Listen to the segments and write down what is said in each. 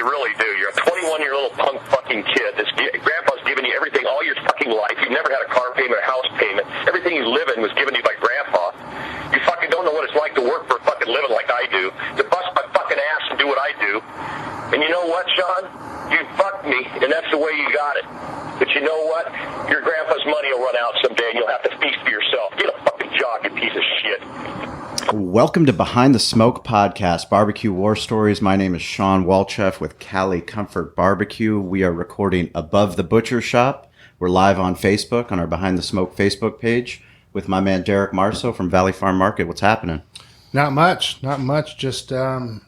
really do. You're a 21-year-old punk fucking kid. Grandpa's giving you everything all your fucking life. You've never had a car payment, a house payment. Everything you live in was given to you by Grandpa. You fucking don't know what it's like to work for a fucking living like I do. To bust my fucking ass and do what I do. And you know what, Shawn? You fucked me, and that's the way you got it. But you know what? Your grandpa's money will run out someday, and you'll have to feast for yourself. Get a fucking job, you piece of shit. Welcome to Behind the Smoke Podcast, Barbecue War Stories. My name is Shawn Walchef with Cali Comfort Barbecue. We are recording above the butcher shop. We're live on Facebook, on our Behind the Smoke Facebook page, with my man Derek Marceau from Valley Farm Market. What's happening? Not much. Just in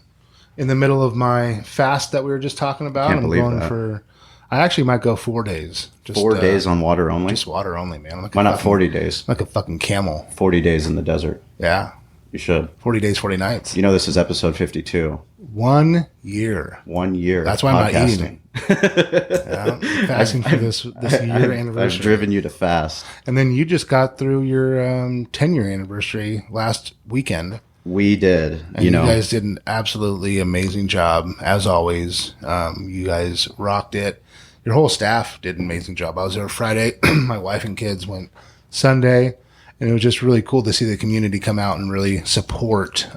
the middle of my fast that we were just talking about. Can't believe that. I actually might go 4 days. Just 4 days on water only? Just water only, man. Why not 40 days? Like a fucking camel. 40 days in the desert. Yeah. You should. 40 days, 40 nights. You know this is episode 52. 1 year. 1 year. That's why I'm not eating. Yeah, fasting for this year anniversary. I've driven you to fast. And then you just got through your 10-year anniversary last weekend. We did. And you guys did an absolutely amazing job, as always. You guys rocked it. Your whole staff did an amazing job. I was there Friday. My wife and kids went Sunday. And it was just really cool to see the community come out and really support,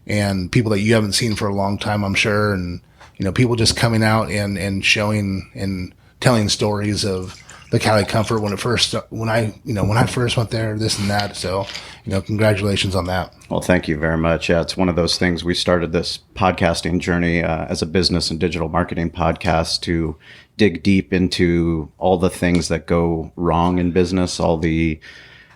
and people that you haven't seen for a long time, I'm sure. And, you know, people just coming out and showing and telling stories of the Cali Comfort when I first went there, this and that. So, you know, congratulations on that. Well, thank you very much. Yeah, it's one of those things. We started this podcasting journey as a business and digital marketing podcast to dig deep into all the things that go wrong in business, all the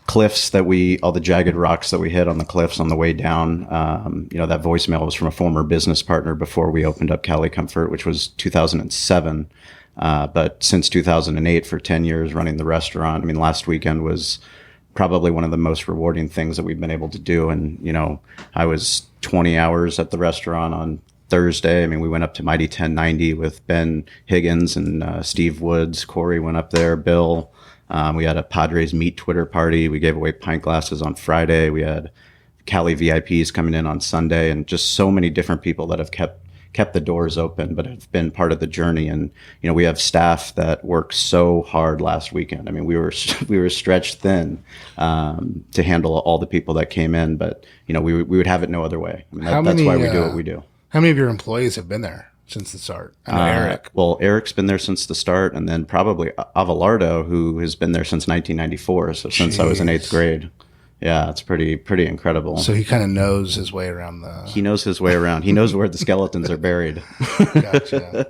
jagged rocks that we hit on the cliffs on the way down. That voicemail was from a former business partner before we opened up Cali Comfort, which was 2007. But since 2008, for 10 years running the restaurant, I mean, last weekend was probably one of the most rewarding things that we've been able to do. And, you know, I was 20 hours at the restaurant on Thursday. I mean, we went up to Mighty 1090 with Ben Higgins and Steve Woods. Corey went up there, Bill. We had a Padres Meet Twitter party. We gave away pint glasses on Friday. We had Cali VIPs coming in on Sunday, and just so many different people that have kept the doors open, but have been part of the journey. And, you know, we have staff that worked so hard last weekend. I mean, we were stretched thin to handle all the people that came in, but, you know, we would have it no other way. I mean, that's why we do what we do. How many of your employees have been there since the start? I know Eric. Well, Eric's been there since the start, and then probably Avalardo, who has been there since 1994, so since I was in 8th grade. Yeah, it's pretty incredible. So he kind of knows his way around He knows his way around. He knows where the skeletons are buried. Gotcha.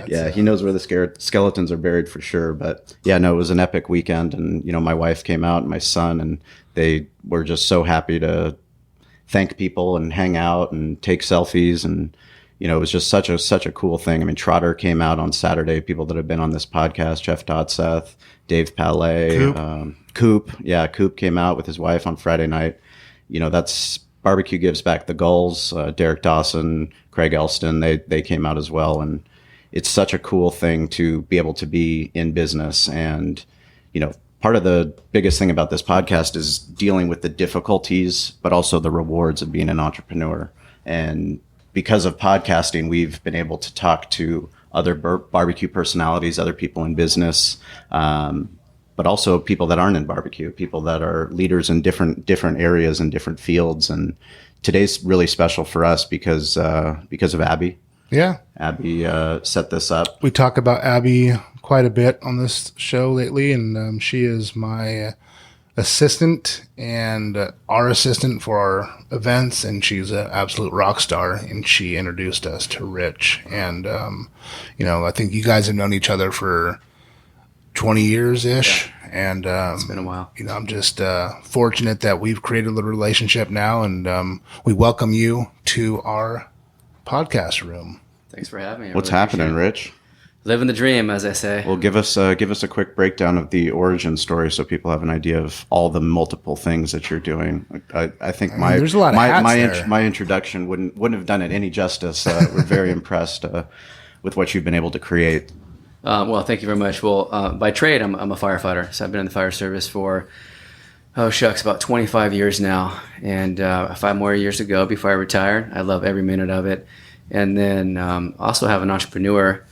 Yeah, he knows where the skeletons are buried for sure. But yeah, no, it was an epic weekend, and, you know, my wife came out and my son, and they were just so happy to thank people and hang out and take selfies. And, you know, it was just such a cool thing. I mean, Trotter came out on Saturday. People that have been on this podcast, Jeff Dotseth, Dave Palais, Coop. Yeah, Coop came out with his wife on Friday night. You know, that's Barbecue Gives Back the Gulls. Derek Dawson, Craig Elston, they came out as well. And it's such a cool thing to be able to be in business. And, you know, part of the biggest thing about this podcast is dealing with the difficulties, but also the rewards of being an entrepreneur. And because of podcasting, we've been able to talk to other barbecue personalities, other people in business, but also people that aren't in barbecue, people that are leaders in different areas and different fields. And today's really special for us because of Abby. Yeah. Abby set this up. We talk about Abby quite a bit on this show lately, and she is my assistant and our assistant for our events, and she's an absolute rock star, and she introduced us to Rich. And you know, I think you guys have known each other for 20 years-ish. Yeah. And it's been a while. You know, I'm just fortunate that we've created a relationship now, and we welcome you to our podcast room. Thanks for having me. What's happening, Rich? Living the dream, as I say. Well, give us a quick breakdown of the origin story so people have an idea of all the multiple things that you're doing. I think there's a lot of hats there. My introduction wouldn't have done it any justice. We're very impressed with what you've been able to create. Well, thank you very much. Well, by trade, I'm a firefighter, so I've been in the fire service for about 25 years now, and 5 more years to go before I retire. I love every minute of it. And then also have an entrepreneur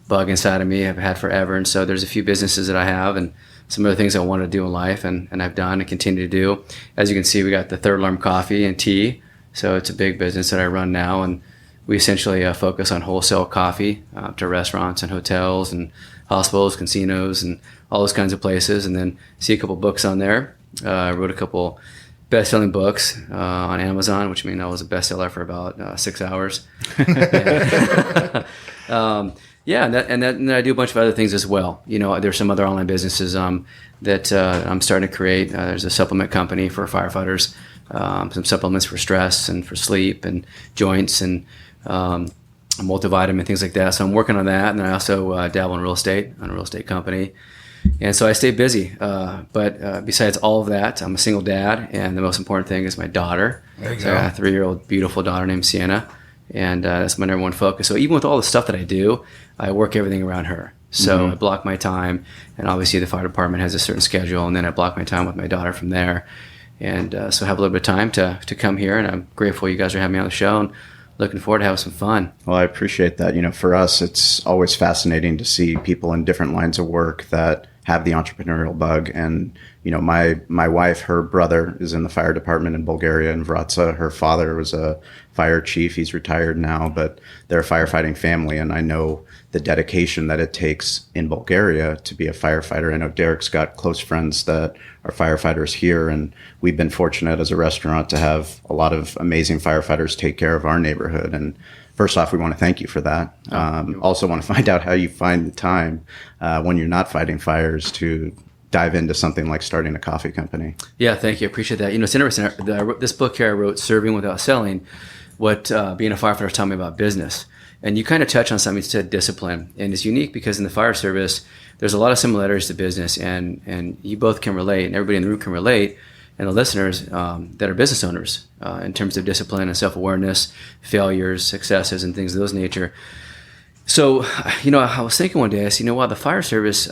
bug inside of me. I've had forever. And so there's a few businesses that I have and some other things I want to do in life and I've done and continue to do. As you can see, we got the Third Alarm Coffee and Tea. So it's a big business that I run now. And we essentially focus on wholesale coffee to restaurants and hotels and hospitals, casinos, and all those kinds of places. And then see a couple books on there. I wrote a couple best-selling books on Amazon, which I was a bestseller for about 6 hours. And then I do a bunch of other things as well. There's some other online businesses that I'm starting to create. There's a supplement company for firefighters, some supplements for stress and for sleep and joints and a multivitamin, things like that. So I'm working on that. And then I also dabble in real estate, on a real estate company. And so I stay busy. But besides all of that, I'm a single dad. And the most important thing is my daughter. There you So go. I got a 3-year-old beautiful daughter named Sienna. And that's my number one focus. So even with all the stuff that I do, I work everything around her. So I block my time. And obviously the fire department has a certain schedule. And then I block my time with my daughter from there. And so I have a little bit of time to come here. And I'm grateful you guys are having me on the show. And looking forward to having some fun. Well, I appreciate that. For us, it's always fascinating to see people in different lines of work that have the entrepreneurial bug. And, my wife, her brother is in the fire department in Bulgaria in Vratsa. Her father was a fire chief. He's retired now, but they're a firefighting family. And I know the dedication that it takes in Bulgaria to be a firefighter. I know Derek's got close friends that are firefighters here. And we've been fortunate as a restaurant to have a lot of amazing firefighters take care of our neighborhood. And first off, we want to thank you for that. Also want to find out how you find the time when you're not fighting fires to dive into something like starting a coffee company. Yeah, thank you. I appreciate that. It's interesting. This book here I wrote, Serving Without Selling, what being a firefighter taught me about business. And you kind of touch on something, you said discipline. And it's unique because in the fire service, there's a lot of similarities to business. And you both can relate, and everybody in the room can relate, and the listeners that are business owners in terms of discipline and self-awareness, failures, successes, and things of those nature. So, I was thinking one day, I said, the fire service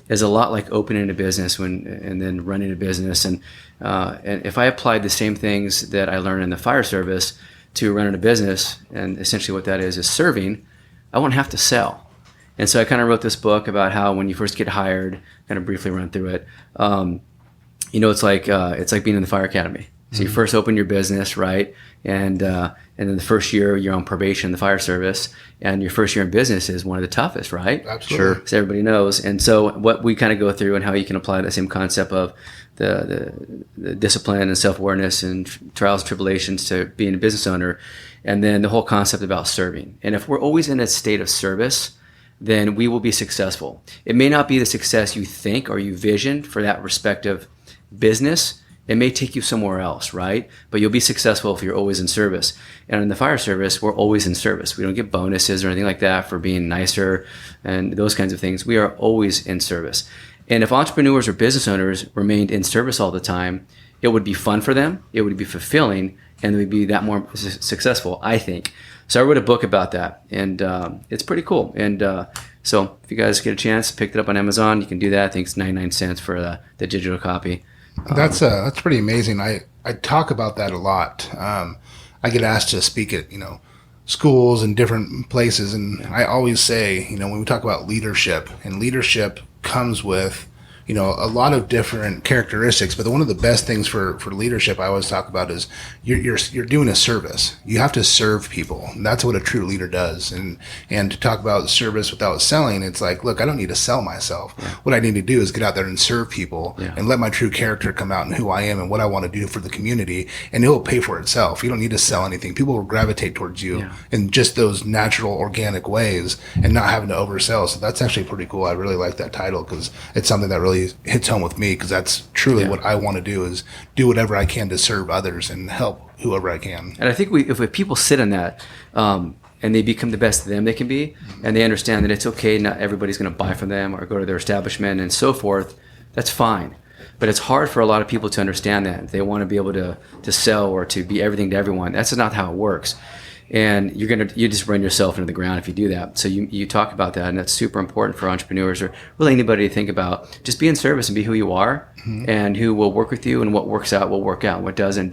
is a lot like opening a business and then running a business. And if I applied the same things that I learned in the fire service to running a business, and essentially what that is serving, I won't have to sell. And so I kind of wrote this book about how when you first get hired, kind of briefly run through it. It's like being in the fire academy. So you first open your business, right? And then the first year you're on probation in the fire service, and your first year in business is one of the toughest, right? Absolutely. Sure. Because everybody knows. And so what we kind of go through and how you can apply that same concept of the discipline and self-awareness and trials and tribulations to being a business owner, and then the whole concept about serving. And if we're always in a state of service, then we will be successful. It may not be the success you think or you vision for that respective business. It may take you somewhere else, right? But you'll be successful if you're always in service. And in the fire service, we're always in service. We don't get bonuses or anything like that for being nicer and those kinds of things. We are always in service. And if entrepreneurs or business owners remained in service all the time, it would be fun for them, it would be fulfilling, and they would be that more successful, I think. So I wrote a book about that, and it's pretty cool. And so if you guys get a chance, pick it up on Amazon. You can do that. I think it's 99 cents for the digital copy. That's pretty amazing. I talk about that a lot. I get asked to speak at schools and different places, and I always say when we talk about leadership, and leadership comes with a lot of different characteristics, but one of the best things for leadership I always talk about is you're doing a service. You have to serve people. And that's what a true leader does. And to talk about service without selling, it's like, look, I don't need to sell myself. Yeah. What I need to do is get out there and serve people and let my true character come out and who I am and what I want to do for the community, and it will pay for itself. You don't need to sell anything. People will gravitate towards you in just those natural, organic ways and not having to oversell. So that's actually pretty cool. I really like that title because it's something that really hits home with me, because that's truly what I want to do, is do whatever I can to serve others and help whoever I can. And I think if people sit in that and they become the best of them they can be, and they understand that it's okay, not everybody's going to buy from them or go to their establishment and so forth, that's fine. But it's hard for a lot of people to understand that. If they want to be able to sell or to be everything to everyone, that's not how it works. And you just run yourself into the ground if you do that. So you talk about that, and that's super important for entrepreneurs or really anybody to think about. Just be in service and be who you are, and who will work with you, and what works out will work out, what doesn't.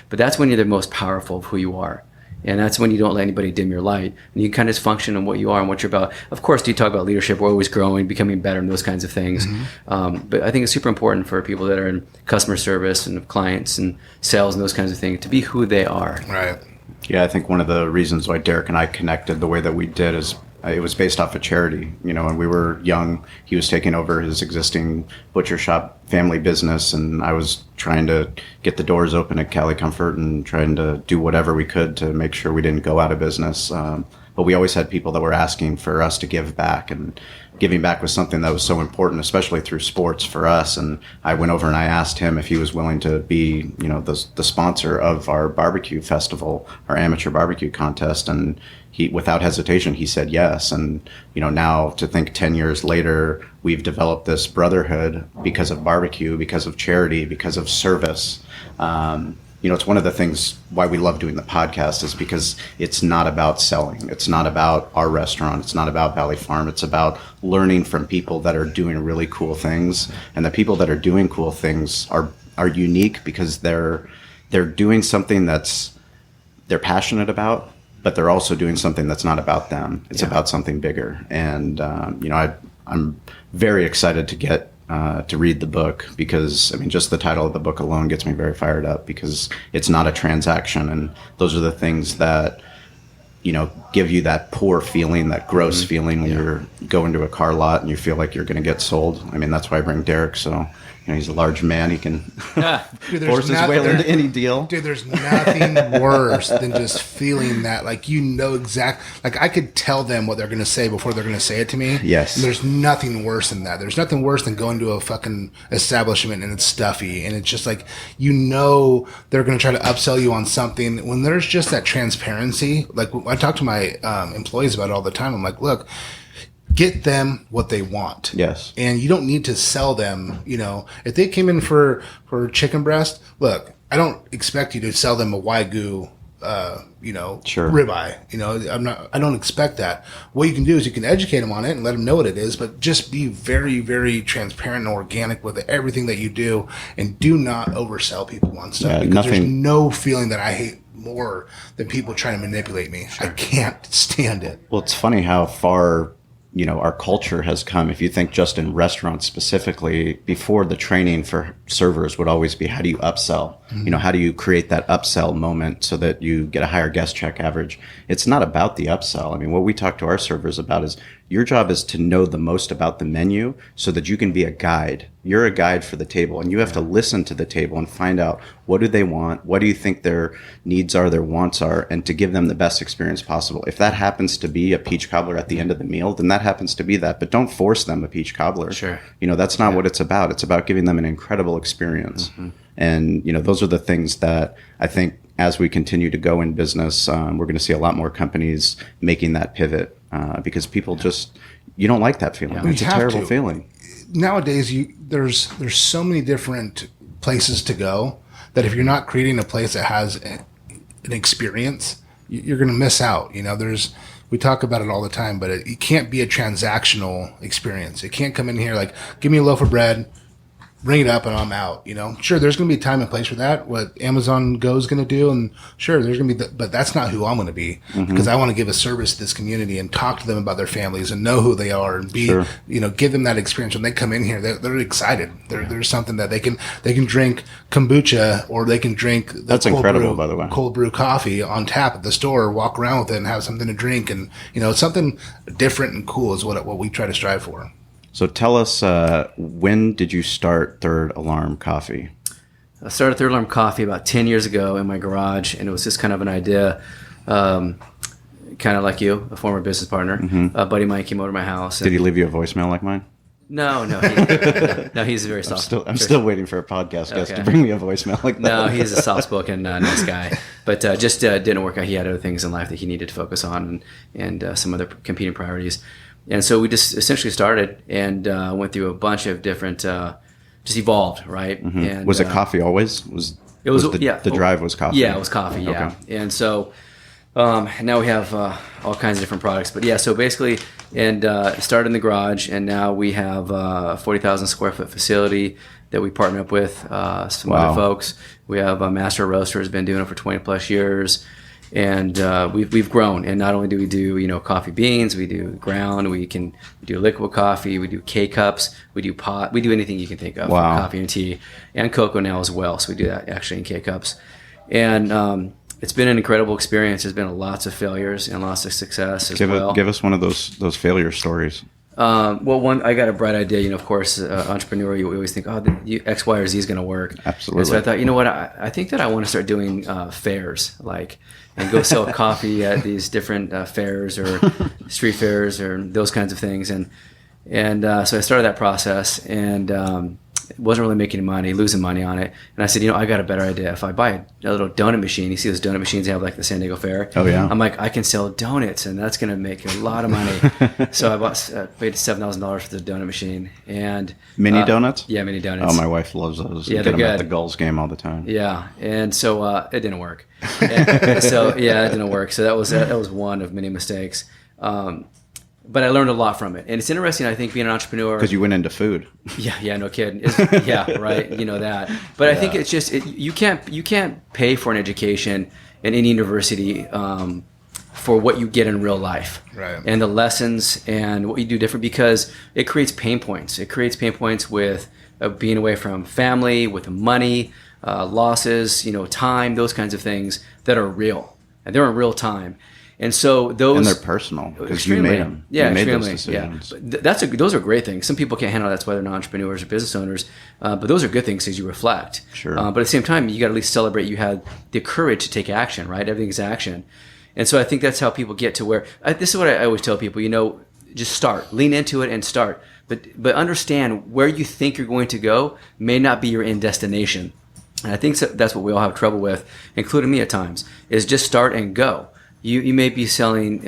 But that's when you're the most powerful of who you are. And that's when you don't let anybody dim your light. And you kind of just function on what you are and what you're about. Of course, do you talk about leadership? We're always growing, becoming better, and those kinds of things. But I think it's super important for people that are in customer service and clients and sales and those kinds of things to be who they are. Right. Yeah, I think one of the reasons why Derek and I connected the way that we did is it was based off of charity. When we were young, he was taking over his existing butcher shop family business, and I was trying to get the doors open at Cali Comfort and trying to do whatever we could to make sure we didn't go out of business. But we always had people that were asking for us to give back, and giving back was something that was so important, especially through sports for us. And I went over and I asked him if he was willing to be, the sponsor of our barbecue festival, our amateur barbecue contest. And he, without hesitation, he said yes. And, now to think 10 years later, we've developed this brotherhood because of barbecue, because of charity, because of service. It's one of the things why we love doing the podcast is because it's not about selling. It's not about our restaurant. It's not about Valley Farm. It's about learning from people that are doing really cool things. And the people that are doing cool things are unique because they're doing something they're passionate about, but they're also doing something that's not about them. It's about something bigger. And, I'm very excited to get to read the book because, just the title of the book alone gets me very fired up because it's not a transaction. And those are the things that, give you that poor feeling, that gross feeling when you're going to a car lot and you feel like you're going to get sold. That's why I bring Derek. So, he's a large man. He can force his way into any deal. Dude, there's nothing worse than just feeling that, I could tell them what they're going to say before they're going to say it to me. Yes. And there's nothing worse than that. There's nothing worse than going to a fucking establishment and it's stuffy and it's just they're going to try to upsell you on something. When there's just that transparency, I talk to my employees about it all the time. I'm like, look, get them what they want. Yes. And you don't need to sell them, if they came in for chicken breast, look, I don't expect you to sell them a Wagyu, sure, ribeye. I don't expect that. What you can do is you can educate them on it and let them know what it is, but just be very, very transparent and organic with everything that you do, and do not oversell people on stuff because there's no feeling that I hate more than people trying to manipulate me. Sure. I can't stand it. Well, it's funny how far our culture has come. If you think just in restaurants specifically, before the training for servers would always be, how do you upsell? How do you create that upsell moment so that you get a higher guest check average? It's not about the upsell. What we talk to our servers about is your job is to know the most about the menu so that you can be a guide. You're a guide for the table, and you have to listen to the table and find out what do they want, what do you think their needs are, their wants are, and to give them the best experience possible. If that happens to be a peach cobbler at the end of the meal, then that happens to be that, but don't force them a peach cobbler. Sure. That's not what it's about. It's about giving them an incredible experience. And, those are the things that I think as we continue to go in business, we're going to see a lot more companies making that pivot because people you don't like that feeling. It's a terrible feeling. Nowadays, there's so many different places to go that if you're not creating a place that has an experience, you're going to miss out. We talk about it all the time, but it can't be a transactional experience. It can't come in here like, give me a loaf of bread, ring it up, and I'm out. Sure, there's going to be a time and place for that. What Amazon Go is going to do, and sure, there's going to be, but that's not who I'm going to be because I want to give a service to this community and talk to them about their families and know who they are and be, give them that experience when they come in here. They're excited. There's something that they can drink kombucha or they can drink. That's incredible, by the way. Cold brew coffee on tap at the store, walk around with it and have something to drink, and something different and cool is what we try to strive for. So tell us, when did you start Third Alarm Coffee? I started Third Alarm Coffee about 10 years ago in my garage, and it was just kind of an idea, kind of like you, a former business partner. A buddy of mine came over to my house. Did he leave you a voicemail like mine? No. He's a very soft. I'm still waiting for a podcast guest to bring me a voicemail like that. No, he's a soft-spoken, nice guy, but just didn't work out. He had other things in life that he needed to focus on, and some other competing priorities. And so we just essentially started and went through a bunch of different, just evolved, right? And was it coffee always? The drive was coffee? Yeah, it was coffee, yeah. Okay. And so now we have all kinds of different products. But yeah, so basically, started in the garage, and now we have a 40,000 square foot facility that we partner up with some other folks. We have a master roaster who's been doing it for 20 plus years. And we've grown. And not only do we do coffee beans, we do ground, we do liquid coffee, we do K-cups, we do pot, we do anything you can think of. Wow. For coffee and tea, and cocoa now as well. So we do that actually in K-cups. And it's been an incredible experience. There's been lots of failures and lots of success as well. Give us one of those failure stories. Well, I got a bright idea. Of course, entrepreneur, you always think, X, Y, or Z is going to work. Absolutely. And so I thought, you know what? I think that I want to start doing fairs, and go sell coffee at these different fairs or street fairs or those kinds of things. And so I started that process, and wasn't really making money, losing money on it. And I said, I got a better idea. If I buy a little donut machine, you see those donut machines they have the San Diego Fair. Oh yeah. I'm like, I can sell donuts, and that's going to make a lot of money. So I paid $7,000 for the donut machine. And mini donuts. Yeah, mini donuts. Oh, my wife loves those. Yeah, Get they're them at good. the Gulls game all the time. Yeah, and so it didn't work. It didn't work. So that was one of many mistakes. But I learned a lot from it. And it's interesting, I think, being an entrepreneur. Because you went into food. Yeah, no kidding. Yeah, right. You know that. But I think it's just, you can't pay for an education in any university for what you get in real life. Right. And the lessons and what you do different, because it creates pain points. It creates pain points with being away from family, with money, losses, time, those kinds of things that are real. And they're in real time. And so those, and they're personal because you made them. Yeah, you made extremely. those decisions. Yeah, those are great things. Some people can't handle that. That's why they're not entrepreneurs or business owners. But those are good things because you reflect. Sure. But at the same time, you got to at least celebrate you had the courage to take action. Right, everything's action. And so I think that's how people get to where. This is what I always tell people. Just start, lean into it, and start. But understand where you think you're going to go may not be your end destination. And I think that's what we all have trouble with, including me at times. Is just start and go. You may be selling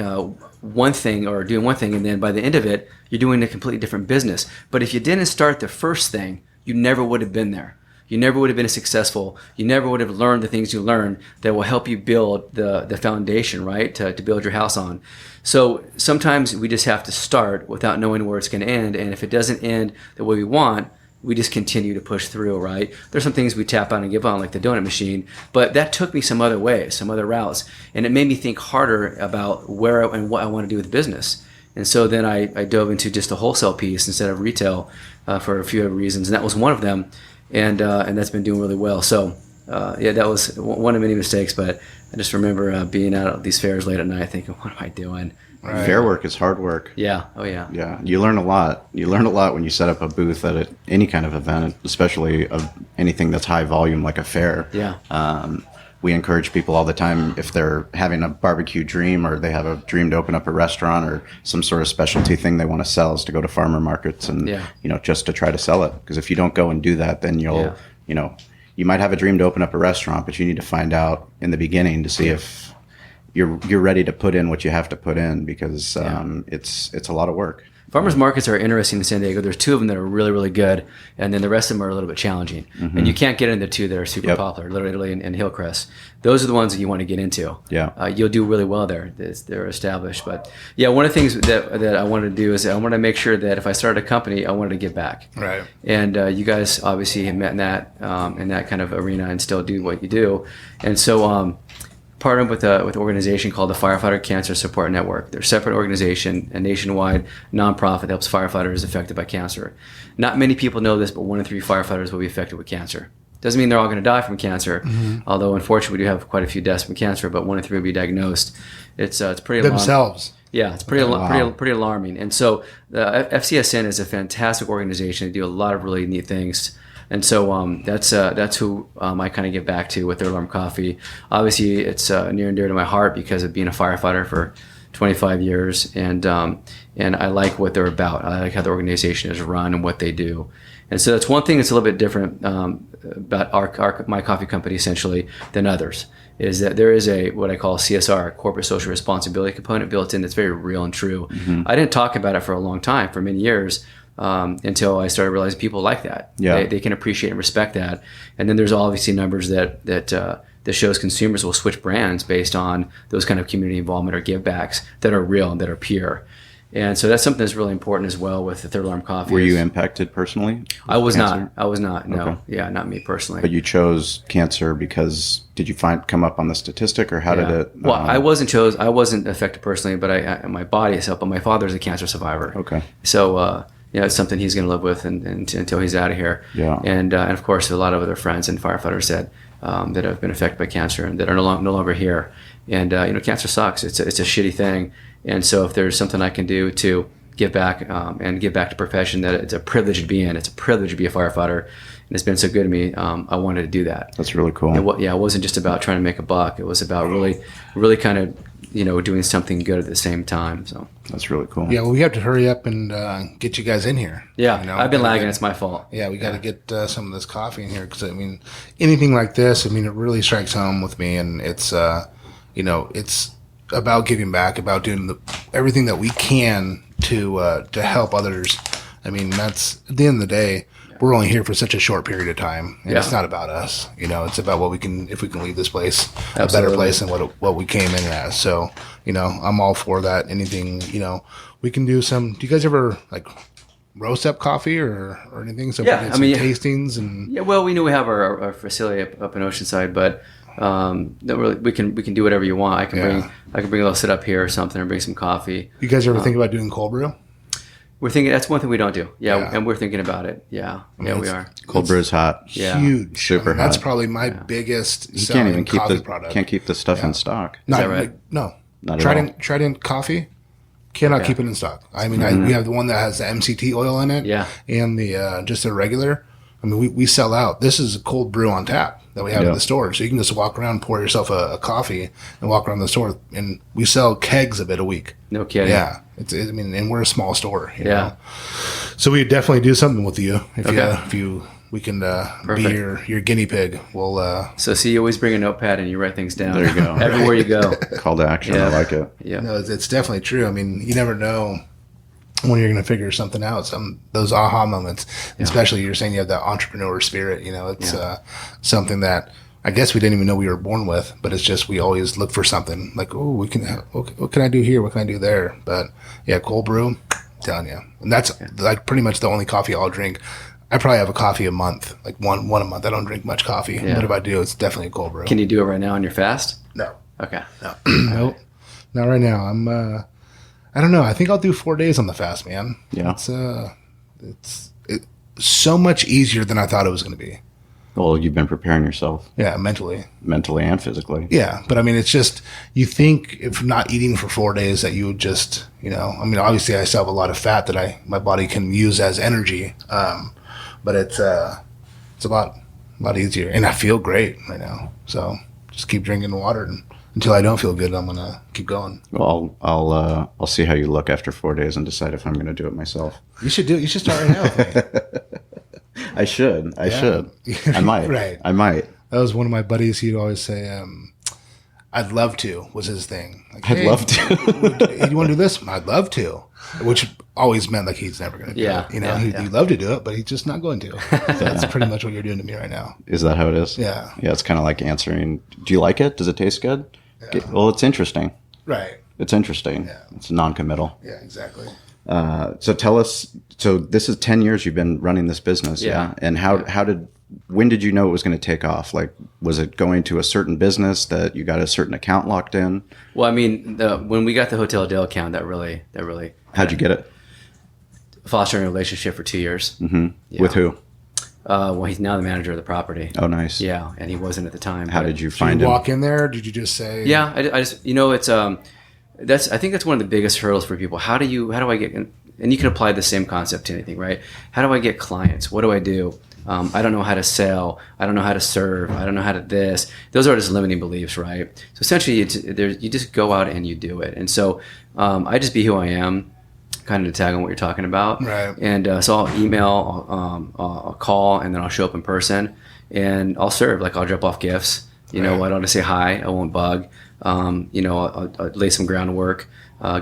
one thing or doing one thing, and then by the end of it, you're doing a completely different business. But if you didn't start the first thing, you never would have been there. You never would have been successful. You never would have learned the things you learned that will help you build the foundation, right, to build your house on. So sometimes we just have to start without knowing where it's going to end. And if it doesn't end the way we want, we just continue to push through, right? There's some things we tap out and give on, like the donut machine, but that took me some other ways, some other routes, and it made me think harder about where and what I want to do with business. And so then I dove into just a wholesale piece instead of retail for a few other reasons, and that was one of them, and that's been doing really well. So that was one of many mistakes, but I just remember being out at these fairs late at night thinking, what am I doing? Right. Fair work is hard work. Yeah. Oh, yeah. Yeah. You learn a lot. You learn a lot when you set up a booth at any kind of event, especially of anything that's high volume like a fair. Yeah. We encourage people all the time, if they're having a barbecue dream or they have a dream to open up a restaurant or some sort of specialty thing they want to sell, is to go to farmer markets and, just to try to sell it. Because if you don't go and do that, then you'll, you might have a dream to open up a restaurant, but you need to find out in the beginning to see if you're ready to put in what you have to put in, because it's a lot of work. Farmers markets are interesting in San Diego. There's two of them that are really, really good, and then the rest of them are a little bit challenging. Mm-hmm. And you can't get into the two that are super popular, literally in Hillcrest. Those are the ones that you want to get into. Yeah, you'll do really well there. They're established. But yeah, one of the things that I wanted to do is I wanted to make sure that if I started a company, I wanted to give back. Right. And you guys obviously have met in that kind of arena and still do what you do. And so partnered with an organization called the Firefighter Cancer Support Network. They're a separate organization, a nationwide nonprofit that helps firefighters affected by cancer. Not many people know this, but 1 in 3 firefighters will be affected with cancer. Doesn't mean they're all going to die from cancer, although unfortunately we do have quite a few deaths from cancer, but 1 in 3 will be diagnosed. It's pretty alarming. Themselves. Yeah, it's pretty alarming. And so the FCSN is a fantastic organization. They do a lot of really neat things. And so that's who I kind of give back to with Third Alarm Coffee. Obviously, it's near and dear to my heart because of being a firefighter for 25 years, and I like what they're about. I like how the organization is run and what they do. And so that's one thing that's a little bit different about my coffee company essentially than others, is that there is what I call CSR, corporate social responsibility component built in that's very real and true. Mm-hmm. I didn't talk about it for a long time, for many years. Until I started realizing people like that. Yeah. They can appreciate and respect that. And then there's obviously numbers that shows consumers will switch brands based on those kind of community involvement or give backs that are real and that are pure. And so that's something that's really important as well with the Third Alarm Coffee. Were you impacted personally? I was cancer? not. No. Okay. Yeah, not me personally. But you chose cancer because did you come up on the statistic, or how did it? Well, I wasn't affected personally, but my body is helped. But my father's a cancer survivor. Okay. So it's something he's going to live with until he's out of here. Yeah. And of course, a lot of other friends and firefighters that have been affected by cancer and that are no longer here. And cancer sucks. It's a shitty thing. And so if there's something I can do to give back and give back to profession that it's a privilege to be in, it's a privilege to be a firefighter, and it's been so good to me, I wanted to do that. That's really cool. And it wasn't just about trying to make a buck. It was about really kind of doing something good at the same time. So that's really cool. Yeah, well, we have to hurry up and get you guys in here. Yeah, I've been lagging. It's my fault. Yeah, we got to get some of this coffee in here because anything like this, it really strikes home with me, and it's it's about giving back, about doing everything that we can to help others. That's at the end of the day. We're only here for such a short period of time, and it's not about us. It's about if we can leave this place a better place than what we came in as. So, I'm all for that. Anything, we can do some. Do you guys ever roast up coffee or anything? So yeah, tastings and Well, we know we have our facility up in Oceanside, but we can do whatever you want. I can bring a little sit up here or something, or bring some coffee. You guys ever think about doing cold brew? We're thinking that's one thing we don't do. Yeah. And we're thinking about it. Yeah, we are. Cold brew is hot. Yeah. Huge, super hot. That's probably my biggest. You can't even keep product. Can't keep the stuff in stock. Not, is that right? No. Not at all. Trident coffee cannot keep it in stock. We have the one that has the MCT oil in it. Yeah. And the just the regular. We sell out. This is a cold brew on tap that we have in the store. So you can just walk around, pour yourself a coffee, and walk around the store. And we sell kegs of it a week. No kidding. Yeah. And we're a small store. You know? Yeah. So we definitely do something with you. We can be your guinea pig. We'll. So see, you always bring a notepad and you write things down. There you go. Everywhere you go. Call to action. I like it. Yeah. No, it's definitely true. You never know when you're going to figure something out. Those aha moments, especially you're saying you have that entrepreneur spirit. It's something that I guess we didn't even know we were born with, but it's just we always look for something like, oh, what can I do here? What can I do there? But yeah, cold brew, I'm telling you, and that's pretty much the only coffee I'll drink. I probably have a coffee a month, one a month. I don't drink much coffee, but if I do, it's definitely a cold brew. Can you do it right now on your fast? No. Okay. No. Nope. Not right now. I don't know. I think I'll do 4 days on the fast, man. Yeah. It's so much easier than I thought it was going to be. Well, you've been preparing yourself. Yeah, mentally And physically. Yeah, but it's just, you think if not eating for 4 days that you would just, obviously I still have a lot of fat that my body can use as energy. But it's a lot easier, and I feel great right now. So just keep drinking water, and until I don't feel good, I'm gonna keep going. Well, I'll see how you look after 4 days and decide if I'm gonna do it myself. You should start right now with me. I should. I might. Right. I might. That was one of my buddies. He'd always say, "I'd love to," was his thing. I'd love to. You want to do this? I'd love to. Which always meant he's never going to do it. He'd love to do it, but he's just not going to. So that's pretty much what you're doing to me right now. Is that how it is? Yeah. Yeah, it's kind of like answering, do you like it? Does it taste good? Yeah. Well, it's interesting. Right. It's interesting. Yeah. It's non-committal. Yeah, exactly. So tell us, this is 10 years you've been running this business. Yeah. And when did you know it was going to take off? Was it going to a certain business that you got a certain account locked in? Well, when we got the Hotel Dale account, that really. How'd you get it? Fostering a relationship for 2 years. Mm-hmm. Yeah. With who? Well, he's now the manager of the property. Oh, nice. Yeah, and he wasn't at the time. How did you find him? Did you walk in there? Did you just say? Yeah, I just it's I think that's one of the biggest hurdles for people. How do I get? And you can apply the same concept to anything, right? How do I get clients? What do I do? I don't know how to sell. I don't know how to serve. I don't know how to this. Those are just limiting beliefs, right? So essentially, you just go out and you do it. And so I just be who I am, kind of to tag on what you're talking about. Right. And so I'll email, I'll call, and then I'll show up in person, and I'll serve. I'll drop off gifts. I don't want to say hi. I won't bug. I'll lay some groundwork.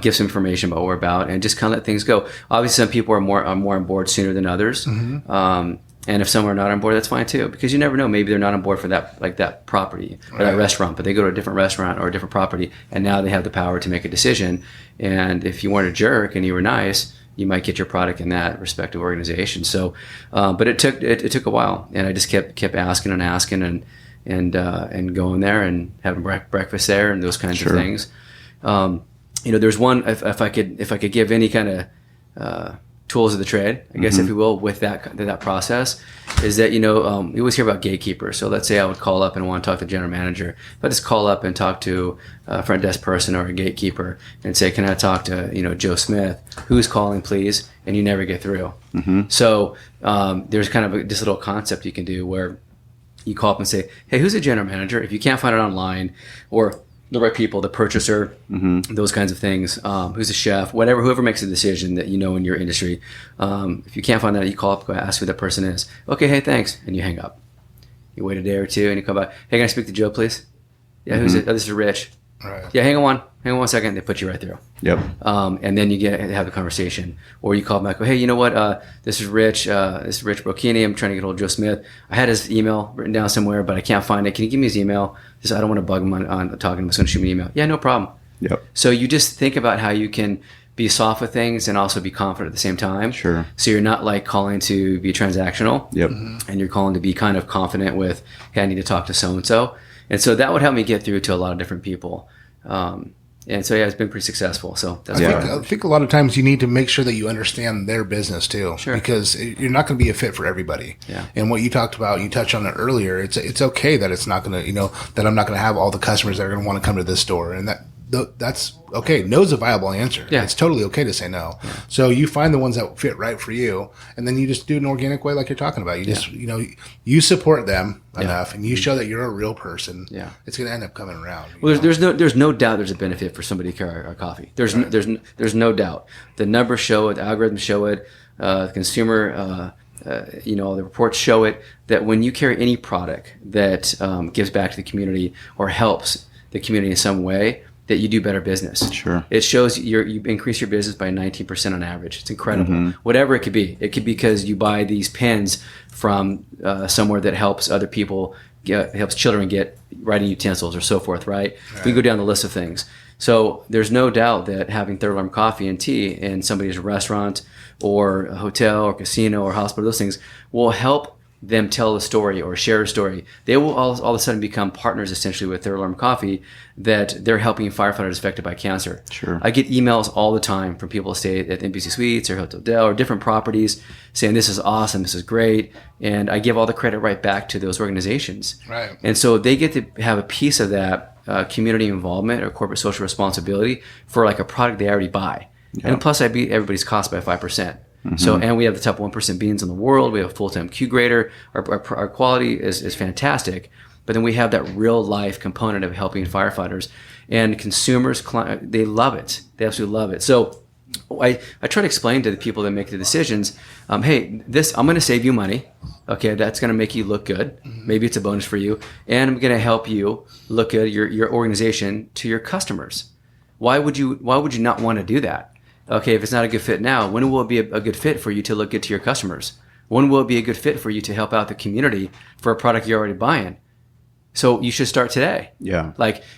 Give some information about what we're about, and just kind of let things go. Obviously, some people are more on board sooner than others. Mm-hmm. And if some are not on board, that's fine too, because you never know. Maybe they're not on board for that property or that restaurant, but they go to a different restaurant or a different property, and now they have the power to make a decision. And if you weren't a jerk and you were nice, you might get your product in that respective organization. So, but it took a while, and I just kept asking and going there and having breakfast there and those kinds of things. There's one, if I could give any kind of tools of the trade, I guess, if you will, with that process, is that, you always hear about gatekeepers. So let's say I would call up and want to talk to the general manager. If I just call up and talk to a front desk person or a gatekeeper and say, can I talk to, Joe Smith? Who's calling, please? And you never get through. So there's kind of this little concept you can do where you call up and say, hey, who's the general manager? If you can't find it online, or the right people, the purchaser, those kinds of things, who's the chef, whoever makes a decision that in your industry. If you can't find that, you call up, go ask who that person is. Okay, hey, thanks, and you hang up. You wait a day or two, and you come back. Hey, can I speak to Joe, please? Yeah, who's it? Oh, this is Rich. Right. Yeah, hang on 1 second. They put you right through. Yep. And then you have the conversation, or you call back. Hey, you know what? This is Rich. This is Rich Brocchini. I'm trying to get hold of Joe Smith. I had his email written down somewhere, but I can't find it. Can you give me his email? I don't want to bug him on talking. I'm just going to shoot me an email. Yeah, no problem. Yep. So you just think about how you can be soft with things and also be confident at the same time. Sure. So you're not like calling to be transactional. Yep. And you're calling to be kind of confident with, hey, I need to talk to so-and-so. And so that would help me get through to a lot of different people. And so, it's been pretty successful. So that's I think a lot of times you need to make sure that you understand their business too, Sure. because you're not going to be a fit for everybody. Yeah. And what you talked about, you touched on it earlier. It's okay that it's not going to, that I'm not going to have all the customers that are going to want to come to this store, and that's okay. No's a viable answer. Yeah. It's totally okay to say no. Yeah. So you find the ones that fit right for you, and then you just do it in an organic way, like you're talking about. You just, you support them enough, and you show that you're a real person. Yeah. It's going to end up coming around. Well, there's no doubt there's a benefit for somebody to carry our coffee. There's no doubt. The numbers show it. The algorithms show it. The consumer, the reports show it, that when you carry any product that gives back to the community or helps the community in some way, that you do better business. Sure. It shows you increase your business by 19% on average. It's incredible. Whatever it could be. It could be because you buy these pens from somewhere that helps other people, helps children get writing utensils or so forth, right? We go down the list of things. So there's no doubt that having Third Alarm Coffee and Tea in somebody's restaurant or a hotel or casino or hospital, those things will help them tell a story or share a story. They will all of a sudden become partners essentially with Third Alarm Coffee, that they're helping firefighters affected by cancer. Sure. I get emails all the time from people who stay at NBC Suites or Hotel Del or different properties saying, this is awesome, this is great. And I give all the credit right back to those organizations. Right. And so they get to have a piece of that community involvement or corporate social responsibility for like a product they already buy. Yeah. And plus I beat everybody's cost by 5%. So, and we have the top 1% beans in the world. We have a full-time Q grader. Our quality is fantastic. But then we have that real life component of helping firefighters, and consumers, they love it. They absolutely love it. So I try to explain to the people that make the decisions, hey, I'm going to save you money. Okay, that's going to make you look good. Maybe it's a bonus for you. And I'm going to help you look at your organization to your customers. Why would you not want to do that? Okay, if it's not a good fit now, when will it be a good fit for you to look good to your customers? When will it be a good fit for you to help out the community for a product you're already buying? So you should start today. Yeah.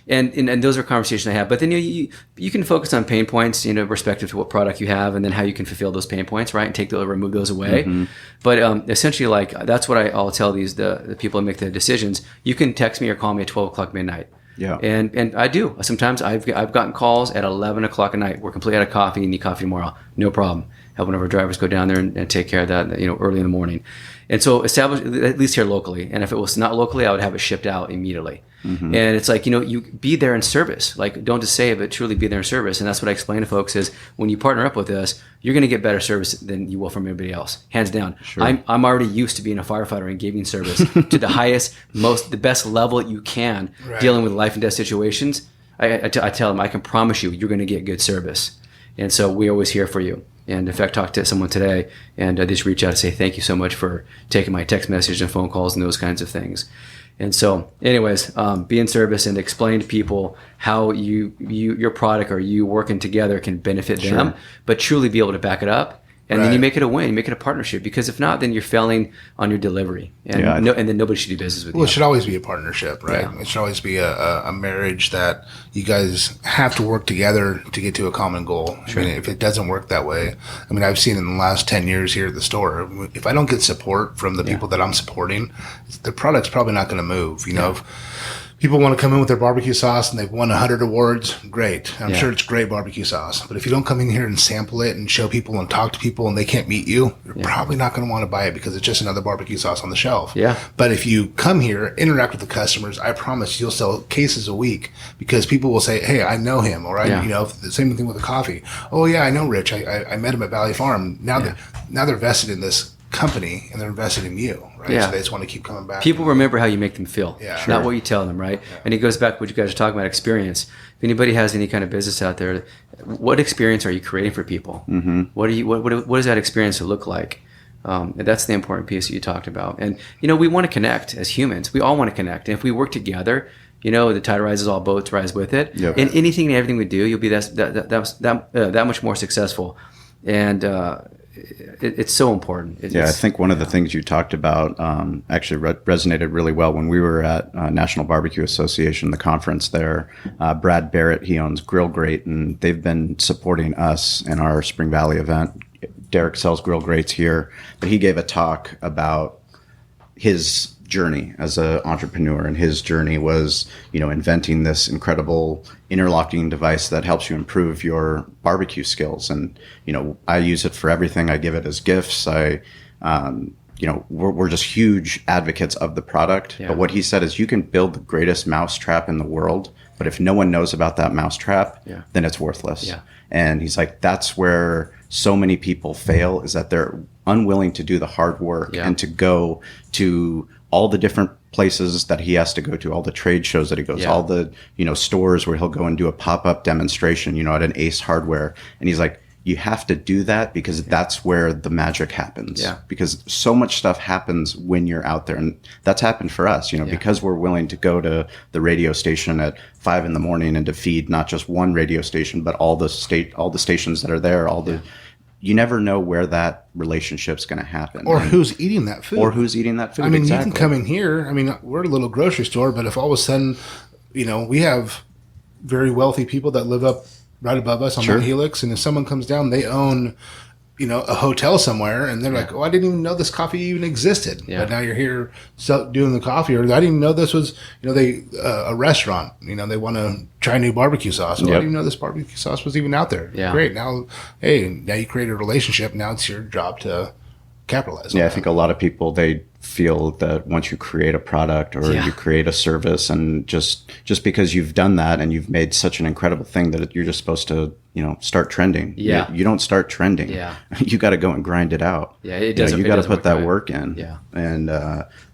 And those are conversations I have. But then you can focus on pain points, respective to what product you have, and then how you can fulfill those pain points, right? And remove those away. But essentially, that's what I'll tell the people that make the decisions. You can text me or call me at 12 o'clock midnight. Yeah. And I do. Sometimes I've gotten calls at 11 o'clock at night. We're completely out of coffee. Need coffee tomorrow. No problem. Have one of our drivers go down there and take care of that, early in the morning. And so establish, at least here locally. And if it was not locally, I would have it shipped out immediately. And it's like, you be there in service. Like, don't just say it, but truly be there in service. And that's what I explain to folks is when you partner up with us, you're going to get better service than you will from anybody else. Hands down. Sure. I'm already used to being a firefighter and giving service to the highest, the best level you can, right, dealing with life and death situations. I tell them, I can promise you're going to get good service. And so we're always here for you. And in fact, talked to someone today, and I just reach out and say, thank you so much for taking my text message and phone calls and those kinds of things. And so anyways, be in service and explain to people how your product or you working together can benefit them, but truly be able to back it up And then you make it a win, you make it a partnership, because if not, then you're failing on your delivery, and and then nobody should do business with you. Well, it should always be a partnership, right? Yeah. It should always be a marriage that you guys have to work together to get to a common goal. Sure. I mean, if it doesn't work that way, I mean, I've seen in the last 10 years here at the store, if I don't get support from the people that I'm supporting, the product's probably not going to move. You know, if people want to come in with their barbecue sauce and they've won 100 awards, great. I'm sure it's great barbecue sauce. But if you don't come in here and sample it and show people and talk to people and they can't meet you, you're probably not going to want to buy it because it's just another barbecue sauce on the shelf. Yeah. But if you come here, interact with the customers, I promise you'll sell cases a week because people will say, hey, I know him. Or, you know, the same thing with the coffee. Oh, yeah, I know Rich. I met him at Valley Farm. Now they're vested in this company and they're invested in you, right? So they just want to keep coming back. People remember how you make them feel, sure. not what you tell them, right? And it goes back to what you guys are talking about, experience. If anybody has any kind of business out there, what experience are you creating for people? Mm-hmm. What does that experience look like? And that's the important piece that you talked about. And, you know, we want to connect as humans. We all want to connect. And if we work together, you know, the tide rises, all boats rise with it. Yep. In anything and everything we do, you'll be that much more successful. And it's so important. I think one of the things you talked about actually resonated really well when we were at National Barbecue Association, the conference there. Brad Barrett, he owns Grill Grate, and they've been supporting us in our Spring Valley event. Derek sells grill grates here, but he gave a talk about his journey as an entrepreneur, and his journey was, you know, inventing this incredible interlocking device that helps you improve your barbecue skills. And, you know, I use it for everything. I give it as gifts. You know, we're just huge advocates of the product. But what he said is you can build the greatest mousetrap in the world, but if no one knows about that mousetrap, then it's worthless. And he's like, that's where so many people fail, is that they're unwilling to do the hard work and to go to all the different places that he has to go to, all the trade shows that he goes, all the, you know, stores where he'll go and do a pop-up demonstration, you know, at an Ace Hardware. And he's like, you have to do that because that's where the magic happens. Because so much stuff happens when you're out there. And that's happened for us, you know, because we're willing to go to the radio station at 5 a.m. and to feed not just one radio station, but all the stations that are there, you never know where that relationship's going to happen. Or who's eating that food. I mean, you can come in here. I mean, we're a little grocery store, but if all of a sudden, you know, we have very wealthy people that live up right above us on Mount Helix, and if someone comes down, they own, you know, a hotel somewhere, and they're like, oh, I didn't even know this coffee even existed. But now you're here doing the coffee, or I didn't even know this was, you know, a restaurant, you know, they want to try new barbecue sauce. Oh, I didn't even know this barbecue sauce was even out there. Great. Now you create a relationship. Now it's your job to capitalize on I think a lot of people, they feel that once you create a product or you create a service, and just because you've done that and you've made such an incredible thing, that you're just supposed to, you know, start trending. You don't start trending. You got to go and grind it out. It doesn't. You got to put that work in. And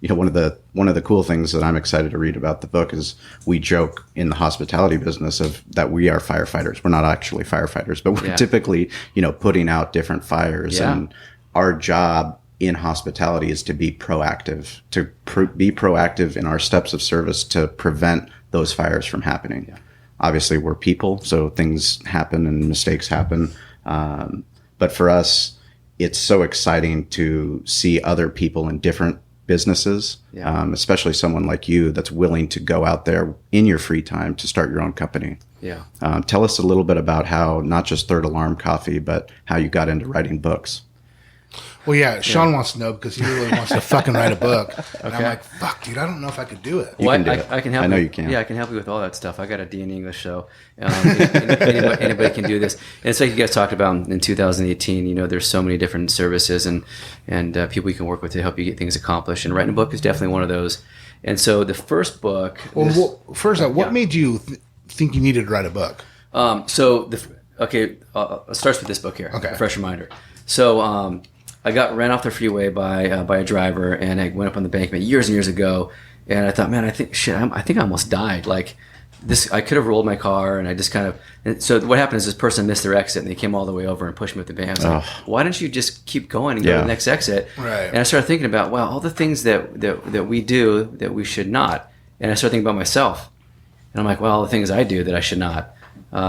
you know, one of the cool things that I'm excited to read about the book is, we joke in the hospitality business that we are firefighters. We're not actually firefighters, but we're typically, you know, putting out different fires. And our job in hospitality is to be proactive, be proactive in our steps of service to prevent those fires from happening. Obviously, we're people, so things happen and mistakes happen. But for us, it's so exciting to see other people in different businesses, especially someone like you that's willing to go out there in your free time to start your own company. Tell us a little bit about how, not just Third Alarm Coffee, but how you got into writing books. Well, Shawn wants to know because he really wants to fucking write a book. And I'm like, fuck, dude, I don't know if I could do it. Well, I can help. I know you can. Yeah, I can help you with all that stuff. I got a D in English, so anybody can do this. And it's like you guys talked about in 2018. You know, there's so many different services and people you can work with to help you get things accomplished. And writing a book is definitely one of those. And so the first book. What made you think you needed to write a book? It starts with this book here. Okay. A fresh reminder. So. I got ran off the freeway by a driver, and I went up on the embankment years and years ago, and I thought, man, I think I almost died. Like this, I could have rolled my car, and I just kind of. And so what happened is this person missed their exit, and they came all the way over and pushed me with the van. I was like, why don't you just keep going and go to the next exit? Right. And I started thinking about, wow, all the things that we do that we should not. And I started thinking about myself, and I'm like, well, the things I do that I should not,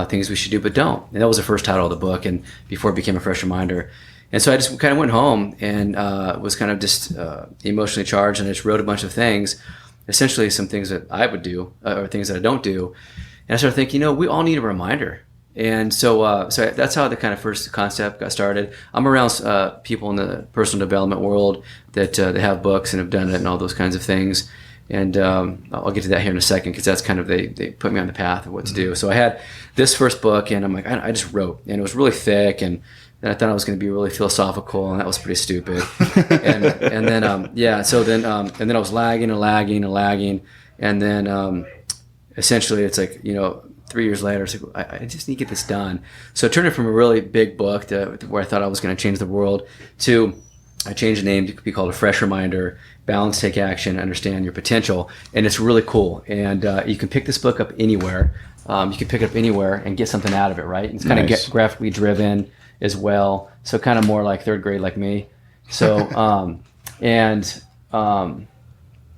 things we should do but don't. And that was the first title of the book, and before it became a fresh reminder. And so I just kind of went home and was kind of just emotionally charged, and I just wrote a bunch of things, essentially some things that I would do or things that I don't do. And I started thinking, we all need a reminder. And so that's how the kind of first concept got started. I'm around people in the personal development world that they have books and have done it and all those kinds of things. And I'll get to that here in a second, because that's kind of, they put me on the path of what to do. So I had this first book, and I'm like, I just wrote, and it was really thick, and I thought I was going to be really philosophical, and that was pretty stupid. and then and then I was lagging, and then essentially it's like 3 years later, it's like, I just need to get this done. So it turned it from a really big book where I thought I was going to change the world to, I changed the name to be called A Fresh Reminder: Balance, Take Action, Understand Your Potential. And it's really cool. And you can pick this book up anywhere. You can pick it up anywhere and get something out of it, right? It's kind of graphically driven as well. So kind of more like third grade like me. So,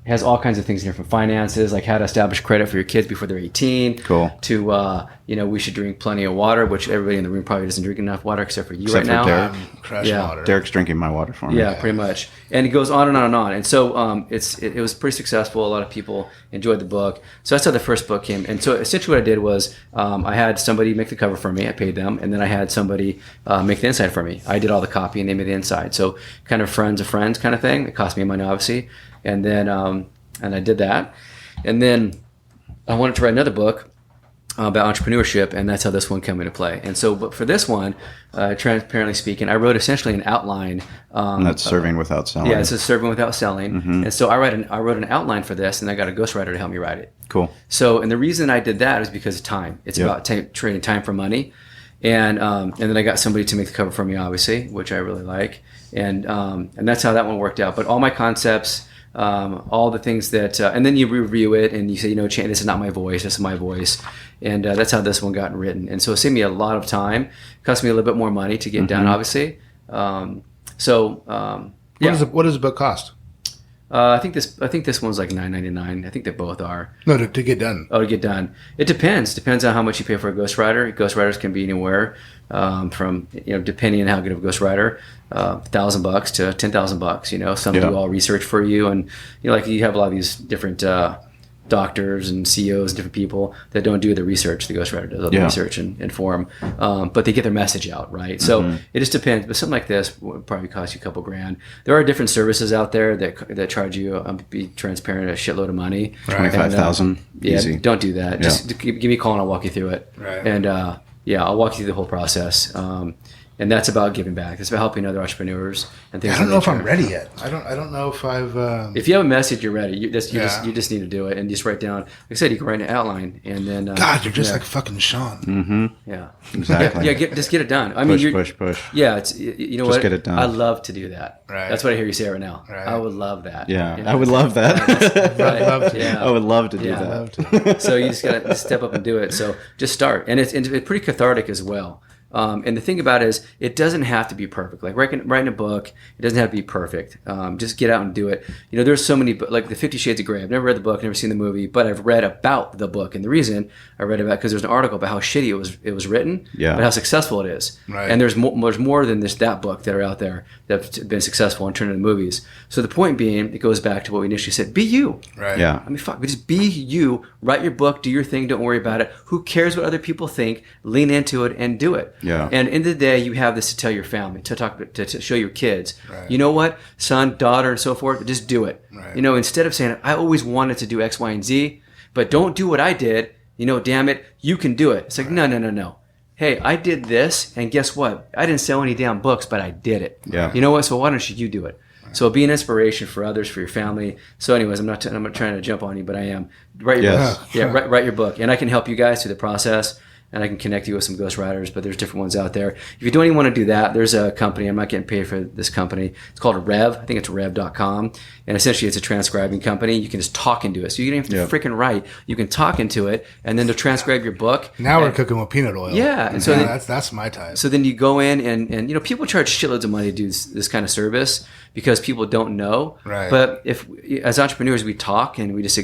has all kinds of things in here, from finances, like how to establish credit for your kids before they're 18. Cool. To, we should drink plenty of water, which everybody in the room probably doesn't drink enough water except for you right now. Derek. Crush water. Derek's drinking my water for me. Yeah, pretty much. And it goes on and on and on. And so it was pretty successful. A lot of people enjoyed the book. So that's how the first book came. And so essentially what I did was I had somebody make the cover for me. I paid them. And then I had somebody make the inside for me. I did all the copy and they made the inside. So kind of friends of friends kind of thing. It cost me money, obviously. And then and I did that. And then I wanted to write another book about entrepreneurship, and that's how this one came into play. And so, but for this one, transparently speaking, I wrote essentially an outline. And that's serving without selling. Yeah, it's a serving without selling. Mm-hmm. And so I wrote an outline for this, and I got a ghostwriter to help me write it. Cool. So, and the reason I did that is because of time. It's about trading time for money. And then I got somebody to make the cover for me, obviously, which I really like. And that's how that one worked out. But all my concepts, all the things that, and then you review it and you say, this is not my voice, this is my voice. And that's how this one got written. And so it saved me a lot of time. It cost me a little bit more money to get done, obviously. What does the book cost? I think this one's like $9.99. I think they both are. No, to get done. Oh, to get done. It depends. Depends on how much you pay for a ghostwriter. Ghostwriters can be anywhere from, depending on how good of a ghostwriter, $1,000 to $10,000. Some do all research for you, and like you have a lot of these different doctors and CEOs, different people that don't do the research. The ghostwriter does all the research and for them, but they get their message out, right? So it just depends. But something like this would probably cost you a couple grand. There are different services out there that charge you, be transparent, a shitload of money. Right. $25,000. Easy. Don't do that. Just give me a call and I'll walk you through it. Right. And I'll walk you through the whole process. And that's about giving back. It's about helping other entrepreneurs and things. I don't know if I'm ready yet. I don't know if I've. If you have a message, you're ready. You just need to do it and just write down. Like I said, you can write an outline and then. God, you're just like fucking Shawn. Mm-hmm. Yeah. Exactly. Just get it done. Push. Yeah, it's just what? Get it done. I love to do that. Right. That's what I hear you say right now. Right. I would love that. Yeah, I would love that. Right. love to. Yeah. I would love to do that. Love to. So you just gotta step up and do it. So just start, and it's pretty cathartic as well. And the thing about it is, it doesn't have to be perfect. Like writing a book, it doesn't have to be perfect. Just get out and do it. There's so many, like the 50 Shades of Grey. I've never read the book, never seen the movie, but I've read about the book. And the reason I read about it, because there's an article about how shitty it was written, but how successful it is. Right. And there's more than just that book that are out there that have been successful and turned into movies. So the point being, it goes back to what we initially said: be you. Right. Yeah. Just be you. Write your book, do your thing, don't worry about it. Who cares what other people think? Lean into it and do it. Yeah. And in the day, you have this to tell your family, to show your kids. Right. You know what, son, daughter, and so forth, just do it. Right. Instead of saying, I always wanted to do X, Y, and Z, but don't do what I did. Damn it, you can do it. It's like, no. Hey, I did this, and guess what? I didn't sell any damn books, but I did it. Yeah. You know what? So why don't you do it? So be an inspiration for others, for your family. So anyways, I'm not trying to jump on you, but I am. Write your book. Yeah, write your book. And I can help you guys through the process, and I can connect you with some ghostwriters, but there's different ones out there. If you don't even want to do that, there's a company. I'm not getting paid for this company. It's called Rev. I think it's rev.com. And essentially, it's a transcribing company. You can just talk into it. So you don't have to freaking write. You can talk into it, and then they'll transcribe your book. Now we're cooking with peanut oil. Yeah. And so that's my type. So then you go in and people charge shitloads of money to do this kind of service because people don't know. Right. But if, as entrepreneurs, we talk and we just,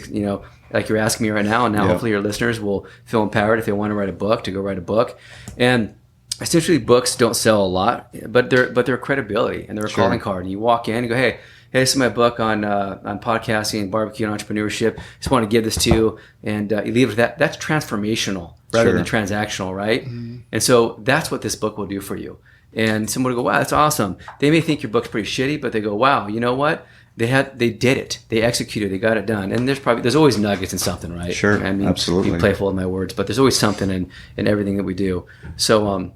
like you're asking me right now, and now hopefully your listeners will feel empowered if they want to write a book, to go write a book. And essentially books don't sell a lot, but they're credibility and they're a calling card. And you walk in and go, hey, this is my book on podcasting, barbecue, and entrepreneurship. Just want to give this to you, and you leave it with that. That's transformational rather than transactional, right? Mm-hmm. And so that's what this book will do for you. And someone will go, wow, that's awesome. They may think your book's pretty shitty, but they go, wow, you know what? They did it. They executed. They got it done. And there's always nuggets in something, right? Sure, I mean, absolutely. Be playful with my words, but there's always something in everything that we do. So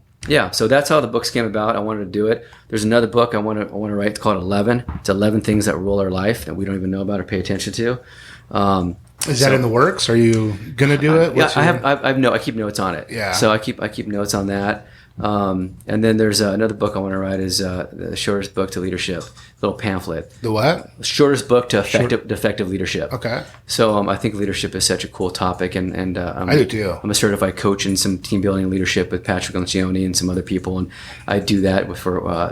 so that's how the books came about. I wanted to do it. There's another book I want to write. It's called 11. It's 11 things that rule our life that we don't even know about or pay attention to. Is that in the works? Are you gonna do it? I keep notes on it. Yeah. So I keep notes on that. And then there's another book I want to write is the shortest book to leadership, little pamphlet. The what? Shortest book to effective leadership. Okay. So I think leadership is such a cool topic, and I do too. I'm a certified coach in some team building and leadership with Patrick Lencioni and some other people, and I do that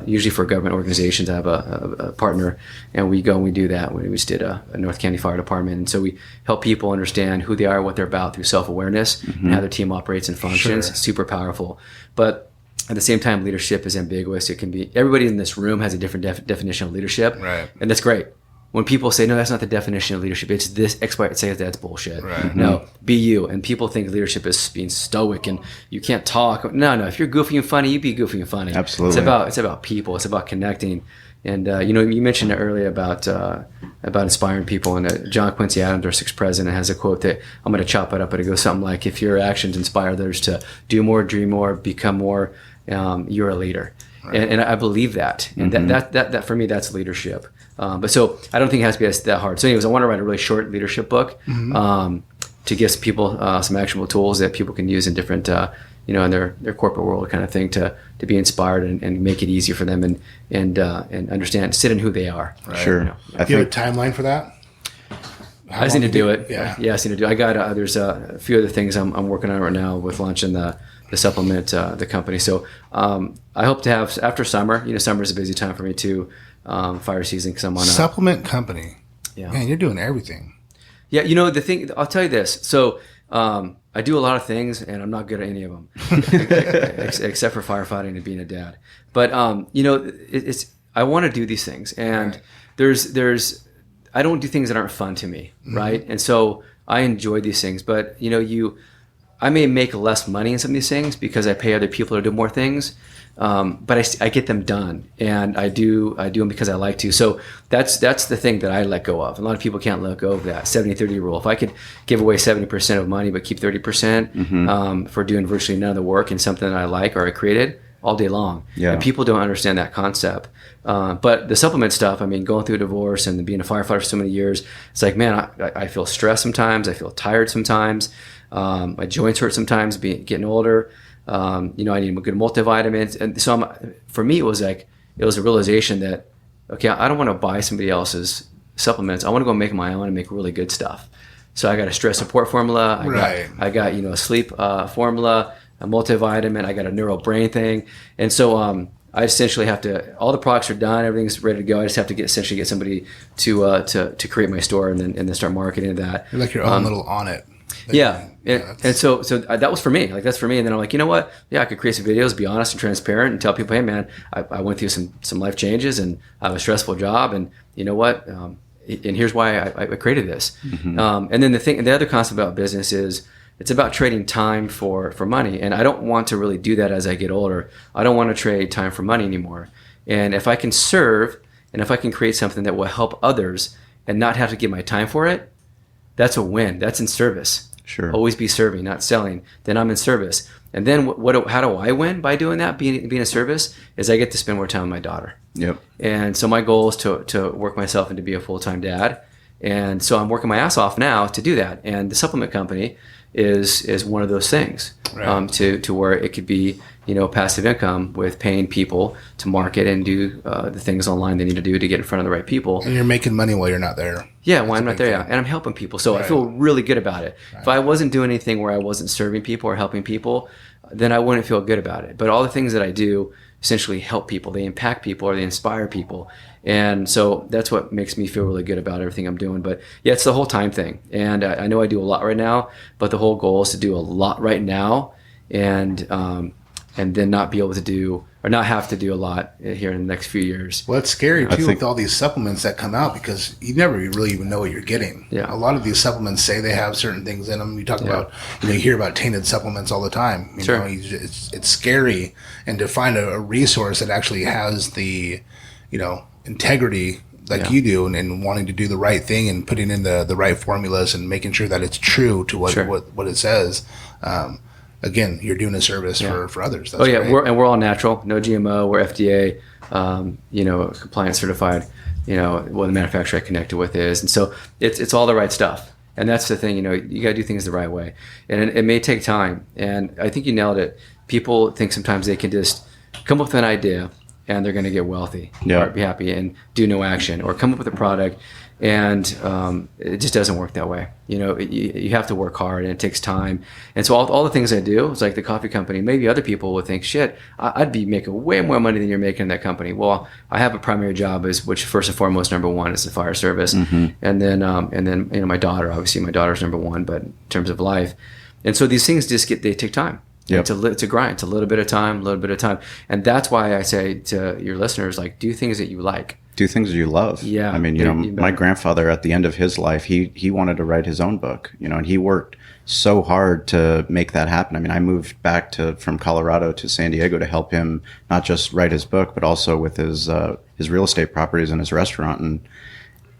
usually for government organizations. I have a partner, and we go and we do that. We just did a North County Fire Department, and so we help people understand who they are, what they're about through self-awareness, and how their team operates and functions. Sure. Super powerful, but at the same time, leadership is ambiguous. It can be, everybody in this room has a different definition of leadership. Right. And that's great. When people say, no, that's not the definition of leadership, it's this expert, say that's bullshit. Right. No, be you. And people think leadership is being stoic and you can't talk. No, if you're goofy and funny, you be goofy and funny. Absolutely. It's about people. It's about connecting. And, you mentioned it earlier about inspiring people. And John Quincy Adams, our sixth president, has a quote that I'm going to chop it up, but it goes something like, if your actions inspire others to do more, dream more, become more, you're a leader. Right. And I believe that. And that for me, that's leadership. But so I don't think it has to be that hard. So anyways, I want to write a really short leadership book to give people some actionable tools that people can use in different, in their corporate world kind of thing to be inspired and make it easier for them and understand, sit in who they are. Right? Sure. Do you have a timeline for that? I just need to do it. Yeah. I just need to do it. I got, there's a few other things I'm working on right now with launching the supplement, the company. So I hope to have, after summer, summer is a busy time for me too, fire season, because I'm on a supplement company. Yeah. Man, you're doing everything. Yeah. The thing, I'll tell you this. So I do a lot of things and I'm not good at any of them except for firefighting and being a dad. But, I want to do these things, and I don't do things that aren't fun to me. Right. And so I enjoy these things, but I may make less money in some of these things because I pay other people to do more things, but I get them done, and I do them because I like to. So that's the thing that I let go of. A lot of people can't let go of that 70-30 rule. If I could give away 70% of money but keep 30% for doing virtually none of the work in something that I like or I created all day long, and people don't understand that concept. But the supplement stuff, going through a divorce and being a firefighter for so many years, it's like, man, I feel stressed sometimes. I feel tired sometimes. My joints hurt sometimes, getting older. I need good multivitamins. And so for me, it was a realization that, okay, I don't want to buy somebody else's supplements. I want to go make my own and make really good stuff. So I got a stress support formula. I got a sleep formula, a multivitamin. I got a neural brain thing. And so I essentially have to, all the products are done, everything's ready to go. I just have to get somebody to create my store and then start marketing that. You're like your own little on it. And so that was for me. That's for me. And then I'm like, you know what? Yeah, I could create some videos, be honest and transparent, and tell people, hey, man, I went through some life changes, and I have a stressful job, and you know what? And here's why I created this. And then the other concept about business is it's about trading time for money. And I don't want to really do that as I get older. I don't want to trade time for money anymore. And if I can serve, and if I can create something that will help others and not have to give my time for it, that's a win. That's in service. Sure. Always be serving, not selling. Then I'm in service. And then how do I win by doing that? Being in service is I get to spend more time with my daughter. Yep. And so my goal is to work myself and to be a full-time dad. And so I'm working my ass off now to do that. And the supplement company is one of those things, right. To where it could be, passive income with paying people to market and do the things online they need to do to get in front of the right people. And you're making money while you're not there. Yeah, while I'm not there, and I'm helping people. So right. I feel really good about it. Right. If I wasn't doing anything where I wasn't serving people or helping people, then I wouldn't feel good about it. But all the things that I do essentially help people. They impact people or they inspire people. And so that's what makes me feel really good about everything I'm doing. But yeah, it's the whole time thing. And I know I do a lot right now, but the whole goal is to do a lot right now and and then not be able to do or not have to do a lot here in the next few years. Well, it's scary too with all these supplements that come out because you never really even know what you're getting. Yeah. A lot of these supplements say they have certain things in them. You talk about, you hear about tainted supplements all the time. You know, it's scary. And to find a resource that actually has the, integrity like you do and wanting to do the right thing and putting in the right formulas and making sure that it's true to what it says. Again, you're doing a service for others. That's great. We're all natural, no GMO. We're FDA, compliance certified. What the manufacturer I connected with is, and so it's all the right stuff. And that's the thing. You got to do things the right way, and it may take time. And I think you nailed it. People think sometimes they can just come up with an idea and they're going to get wealthy, or be happy, and do no action, or come up with a product. And it just doesn't work that way. You have to work hard, and it takes time. And so all the things I do, it's like the coffee company. Maybe other people would think, shit, I'd be making way more money than you're making in that company. Well, I have a primary job, which first and foremost, number one is the fire service, and then my daughter. Obviously, my daughter's number one, but in terms of life, and so these things they take time. Yep. It's a grind. It's a little bit of time, and that's why I say to your listeners, like, do things that you like. Do things you love. Yeah. I mean, my grandfather at the end of his life, he wanted to write his own book, and he worked so hard to make that happen. I mean, I moved back from Colorado to San Diego to help him not just write his book, but also with his real estate properties and his restaurant. And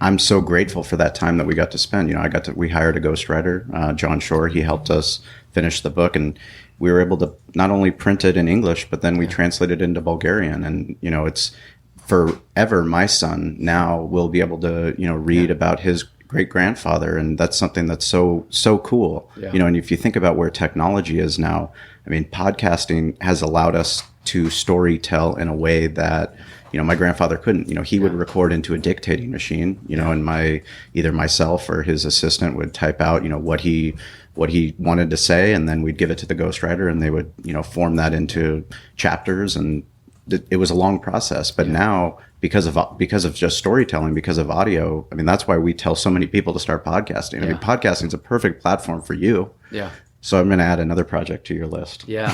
I'm so grateful for that time that we got to spend. We hired a ghostwriter, John Shore. He helped us finish the book, and we were able to not only print it in English, but then we translated it into Bulgarian. And, it's forever my son now will be able to, read about his great grandfather. And that's something that's so cool. Yeah. And if you think about where technology is now, I mean, podcasting has allowed us to story tell in a way that, my grandfather couldn't. He would record into a dictating machine, and either myself or his assistant would type out, what he wanted to say, and then we'd give it to the ghostwriter, and they would, form that into chapters, and it was a long process. But now, because of just storytelling, because of audio, I mean, that's why we tell so many people to start podcasting. I mean, podcasting is a perfect platform for you. Yeah. So I'm going to add another project to your list. Yeah.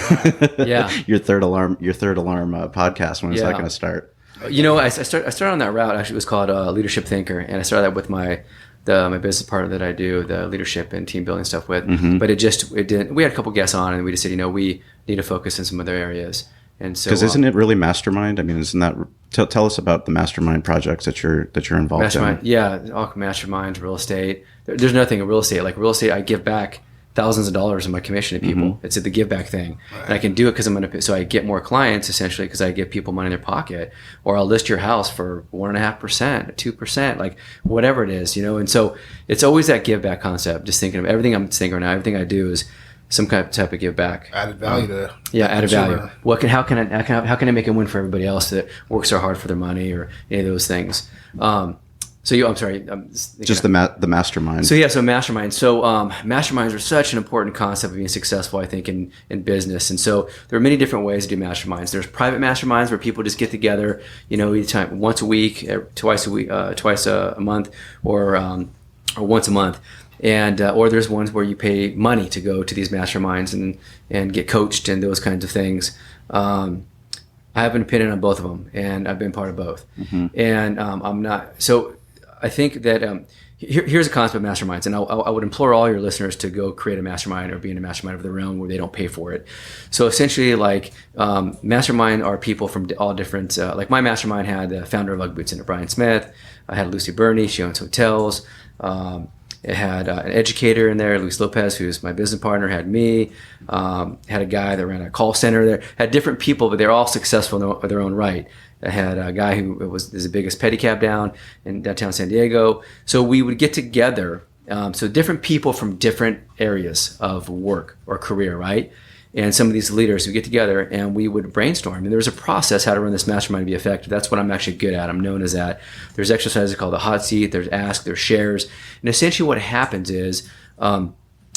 Yeah. Your third alarm podcast. When is that going to start? I started on that route. Actually, it was called Leadership Thinker, and I started that with my business partner that I do the leadership and team building stuff with. But it didn't. We had a couple guests on, and we just said, we need to focus in some other areas. And so, because isn't it really Mastermind? I mean, isn't that? Tell us about the Mastermind projects that you're involved in. Yeah, all Masterminds, real estate. There's nothing in real estate. Like real estate, I give back thousands of dollars in my commission to people. It's the give back thing. Right. And I can do it because I'm going to, so I get more clients essentially because I give people money in their pocket, or I'll list your house for 1.5%, 2%, like whatever it is, And so it's always that give back concept. Just thinking of everything I'm thinking right now, everything I do is some kind of type of give back. Added value to added value. How can I make a win for everybody else that works so hard for their money or any of those things? I'm sorry. Just the mastermind. So mastermind. So masterminds are such an important concept of being successful, I think, in business. And so there are many different ways to do masterminds. There's private masterminds where people just get together, each time, once a week, twice a month, or once a month. And or there's ones where you pay money to go to these masterminds and get coached and those kinds of things. I have an opinion on both of them, and I've been part of both. And I'm not so. I think that here's a concept of masterminds, and I would implore all your listeners to go create a mastermind or be in a mastermind of their own where they don't pay for it. So essentially, like mastermind are people from all different. Like my mastermind had the founder of Ugg Boots in it, Brian Smith. I had Lucy Burney. She owns hotels. It had an educator in there, Luis Lopez, who's my business partner, had me, had a guy that ran a call center there, had different people, but they're all successful in their own right. I had a guy who is the biggest pedicab downtown San Diego. So we would get together, so different people from different areas of work or career, right? And some of these leaders would get together and we would brainstorm. And there was a process how to run this mastermind to be effective. That's what I'm actually good at. I'm known as that. There's exercises called the hot seat. There's ask. There's shares. And essentially what happens is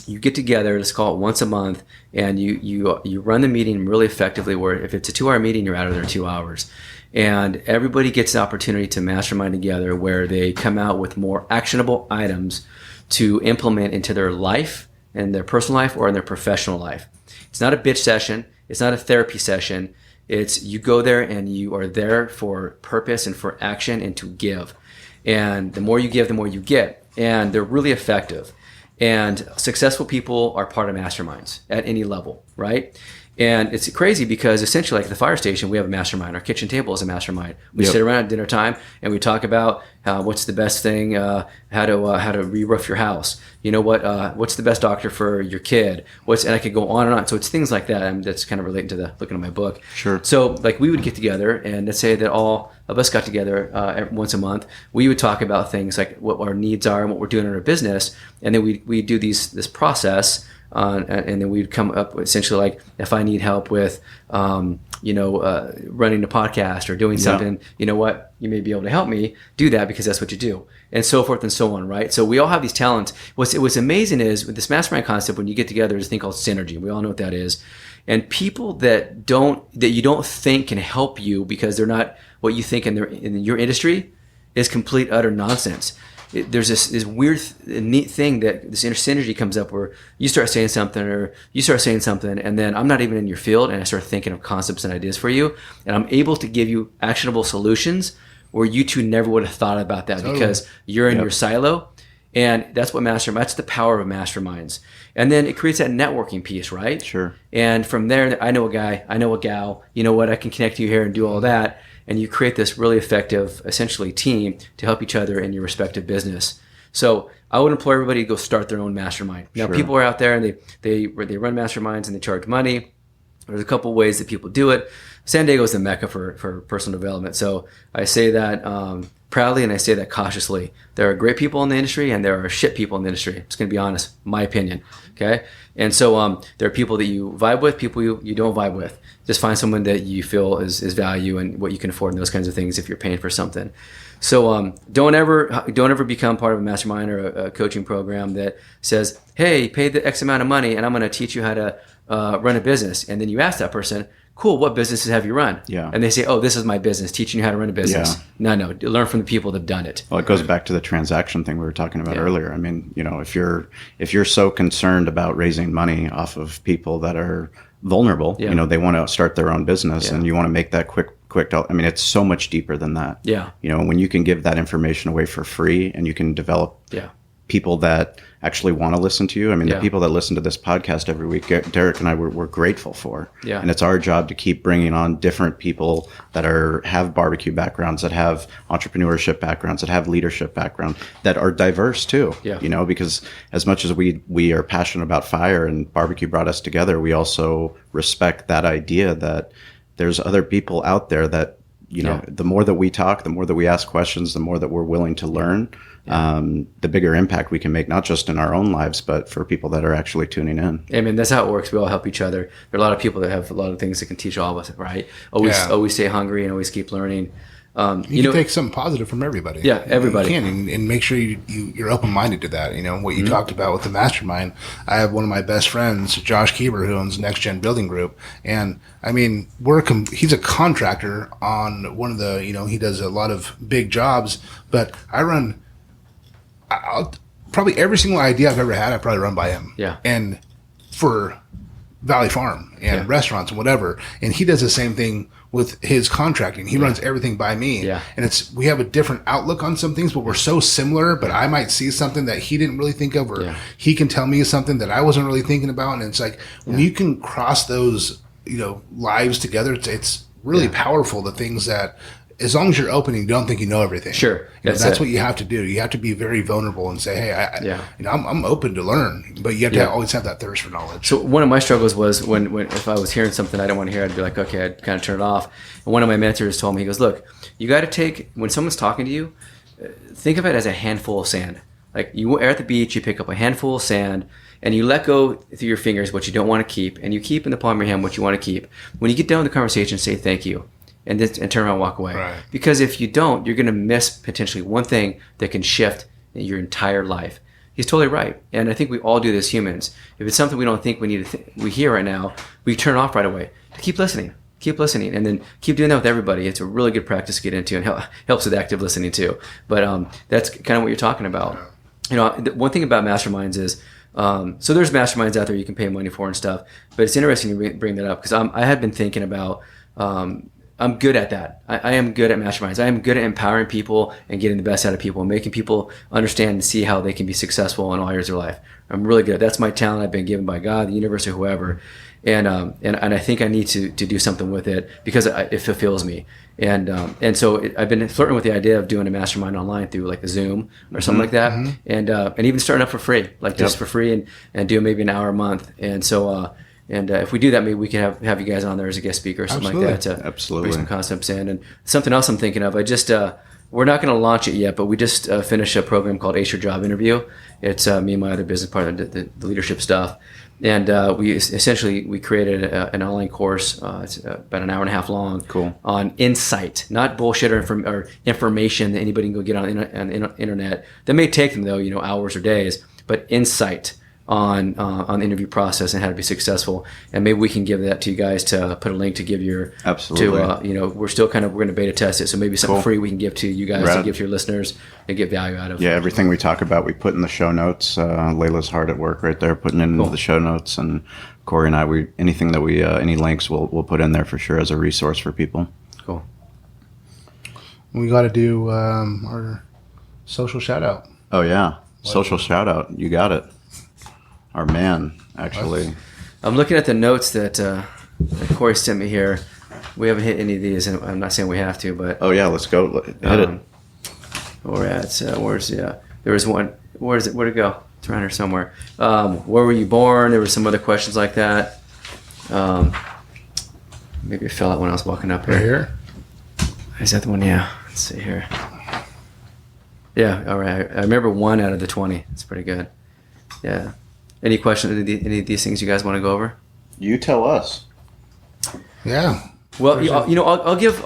you get together. Let's call it once a month, and you run the meeting really effectively. Where if it's a 2-hour meeting, you're out of there 2 hours, and everybody gets the opportunity to mastermind together, where they come out with more actionable items to implement into their life, in their personal life or in their professional life. It's not a bitch session. It's not a therapy session. It's you go there and you are there for purpose and for action and to give. And the more you give, the more you get. And they're really effective. And successful people are part of masterminds at any level, right? And it's crazy because essentially, like at the fire station, we have a mastermind. Our kitchen table is a mastermind. We sit around at dinner time and we talk about what's the best thing, how to re-roof your house. You know what's the best doctor for your kid? And I could go on and on. So it's things like that. And that's kind of relating to looking at my book. Sure. So like we would get together, and let's say that all of us got together once a month. We would talk about things like what our needs are and what we're doing in our business, and then we do this process. And then we'd come up with essentially like, if I need help with, running the podcast or doing something, you know what, you may be able to help me do that because that's what you do, and so forth and so on, right? So we all have these talents. What's amazing is with this mastermind concept, when you get together, there's a thing called synergy. We all know what that is. And people that you don't think can help you because they're not what you think in your industry is complete, utter nonsense. There's this weird, neat thing that this inner synergy comes up where you start saying something or you start saying something, and then I'm not even in your field, and I start thinking of concepts and ideas for you, and I'm able to give you actionable solutions where you two never would have thought about that because you're in your silo. And that's that's the power of masterminds. And then it creates that networking piece, right? Sure. And from there, I know a guy, I know a gal, you know what, I can connect you here and do all that. And you create this really effective, essentially, team to help each other in your respective business. So I would employ everybody to go start their own mastermind. Now, people are out there and they run masterminds and they charge money. There's a couple ways that people do it. San Diego is the mecca for personal development. So I say that proudly and I say that cautiously. There are great people in the industry and there are shit people in the industry. I'm just going to be honest, my opinion. Okay? And so there are people that you vibe with, people you don't vibe with. Just find someone that you feel is value and what you can afford and those kinds of things if you're paying for something. So don't ever become part of a mastermind or a coaching program that says, hey, pay the X amount of money and I'm going to teach you how to run a business. And then you ask that person, cool, what businesses have you run? Yeah. And they say, oh, this is my business, teaching you how to run a business. Yeah. No, learn from the people that have done it. Well, it goes back to the transaction thing we were talking about earlier. I mean, if you're so concerned about raising money off of people that are vulnerable, they want to start their own business and you want to make that quick. I mean, it's so much deeper than that. Yeah. When you can give that information away for free and you can develop people that actually want to listen to you. I mean, the people that listen to this podcast every week, Derek and I, we're grateful for. Yeah. And it's our job to keep bringing on different people that have barbecue backgrounds, that have entrepreneurship backgrounds, that have leadership background, that are diverse too. Yeah. Because as much as we are passionate about fire and barbecue brought us together, we also respect that idea that there's other people out there that, the more that we talk, the more that we ask questions, the more that we're willing to learn, the bigger impact we can make, not just in our own lives, but for people that are actually tuning in. I mean, that's how it works. We all help each other. There are a lot of people that have a lot of things that can teach all of us, right? Always stay hungry and always keep learning. You can take something positive from everybody. Yeah, everybody. You can, and make sure you're open-minded to that. What you talked about with the mastermind. I have one of my best friends, Josh Keeber, who owns Next Gen Building Group. And, I mean, he's a contractor on one of the, he does a lot of big jobs. But I'll probably every single idea I've ever had, I probably run by him. Yeah. And for Valley Farm and restaurants and whatever. And he does the same thing with his contracting. He runs everything by me. Yeah. And we have a different outlook on some things, but we're so similar, but I might see something that he didn't really think of, or he can tell me something that I wasn't really thinking about. And it's like, when you can cross those, lives together, it's really powerful, the things that, as long as you're open and you don't think you know everything. Sure. That's what you have to do. You have to be very vulnerable and say, hey, I'm open to learn, but you have to always have that thirst for knowledge. So one of my struggles was when if I was hearing something I didn't want to hear, I'd be like, okay, I'd kind of turn it off. And one of my mentors told me, he goes, look, you got to take, when someone's talking to you, think of it as a handful of sand. Like you are at the beach, you pick up a handful of sand and you let go through your fingers what you don't want to keep, and you keep in the palm of your hand what you want to keep. When you get done with the conversation, say thank you. And turn around and walk away. Right. Because if you don't, you're going to miss potentially one thing that can shift your entire life. He's totally right. And I think we all do this, humans. If it's something we don't think we need we hear right now, we turn off right away. Keep listening, and then keep doing that with everybody. It's a really good practice to get into and helps with active listening too. But that's kind of what you're talking about. One thing about masterminds is So there's masterminds out there you can pay money for and stuff. But it's interesting you bring that up because I had been thinking about. I'm good at that. I am good at masterminds. I am good at empowering people and getting the best out of people and making people understand and see how they can be successful in all areas of their life. I'm really good. That's my talent I've been given by God, the universe, or whoever. And I think I need to do something with it because it fulfills me. And so I've been flirting with the idea of doing a mastermind online through like a Zoom or something like that, and even starting up for free, like just for free, and doing maybe an hour a month. And so if we do that, maybe we can have you guys on there as a guest speaker or something like that to bring some concepts in. And something else I'm thinking of, we're not going to launch it yet, but we just finished a program called Ace Your Job Interview. It's me and my other business partner, the leadership stuff. And we created an online course. It's about an hour and a half long on insight, not bullshit or information that anybody can go get on the internet. That may take them, though, hours or days, but insight on the interview process and how to be successful. And maybe we can give that to you guys to put a link to give your absolutely. We're still we're going to beta test it, so maybe something free we can give to you guys to give to your listeners and get value out of. Yeah, everything we talk about we put in the show notes. Layla's hard at work right there putting it into the show notes, and Corey and I, anything that we any links we'll put in there for sure as a resource for people. Cool. We got to do our social shout out. Oh yeah, social shout out. You got it. Our man, actually. I'm looking at the notes that Corey sent me here. We haven't hit any of these, and I'm not saying we have to, but... Oh, yeah, let's go. Hit it. We're at... there was one... Where is it? Where'd it go? It's around here somewhere. Where were you born? There were some other questions like that. Maybe it fell out when I was walking up here. Right here? Is that the one? Yeah. Let's see here. Yeah, all right. I remember 1 out of the 20. It's pretty good. Yeah. Any questions? Any of these things you guys want to go over? You tell us. Yeah. Well,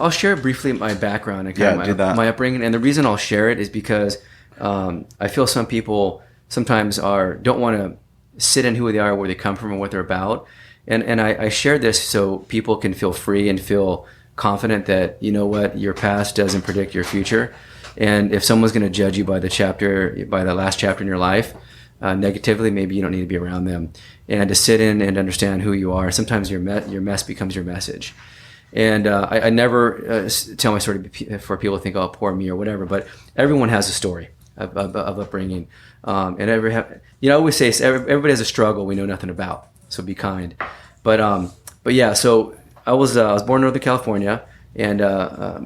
I'll share briefly my background and my upbringing, and the reason I'll share it is because I feel some people sometimes don't want to sit in who they are, where they come from, and what they're about, and I share this so people can feel free and feel confident that your past doesn't predict your future, and if someone's going to judge you by the last chapter in your life. Negatively, maybe you don't need to be around them, and to sit in and understand who you are. Sometimes your mess becomes your message, and I never tell my story for people to think, "Oh, poor me" or whatever. But everyone has a story of upbringing, and I always say everybody has a struggle we know nothing about. So be kind, but yeah. So I was born in Northern California, and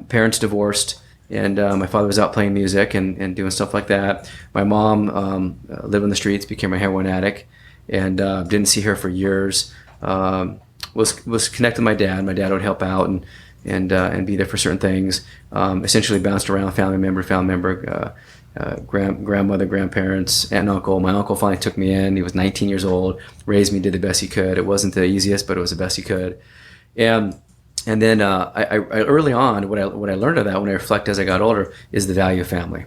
parents divorced. And my father was out playing music and doing stuff like that. My mom lived on the streets, became a heroin addict, and didn't see her for years. Was connected with my dad. My dad would help out and be there for certain things. Essentially bounced around family member, grandmother, grandparents, aunt and uncle. My uncle finally took me in. He was 19 years old, raised me, did the best he could. It wasn't the easiest, but it was the best he could. And then I early on, what I learned of that when I reflect as I got older is the value of family,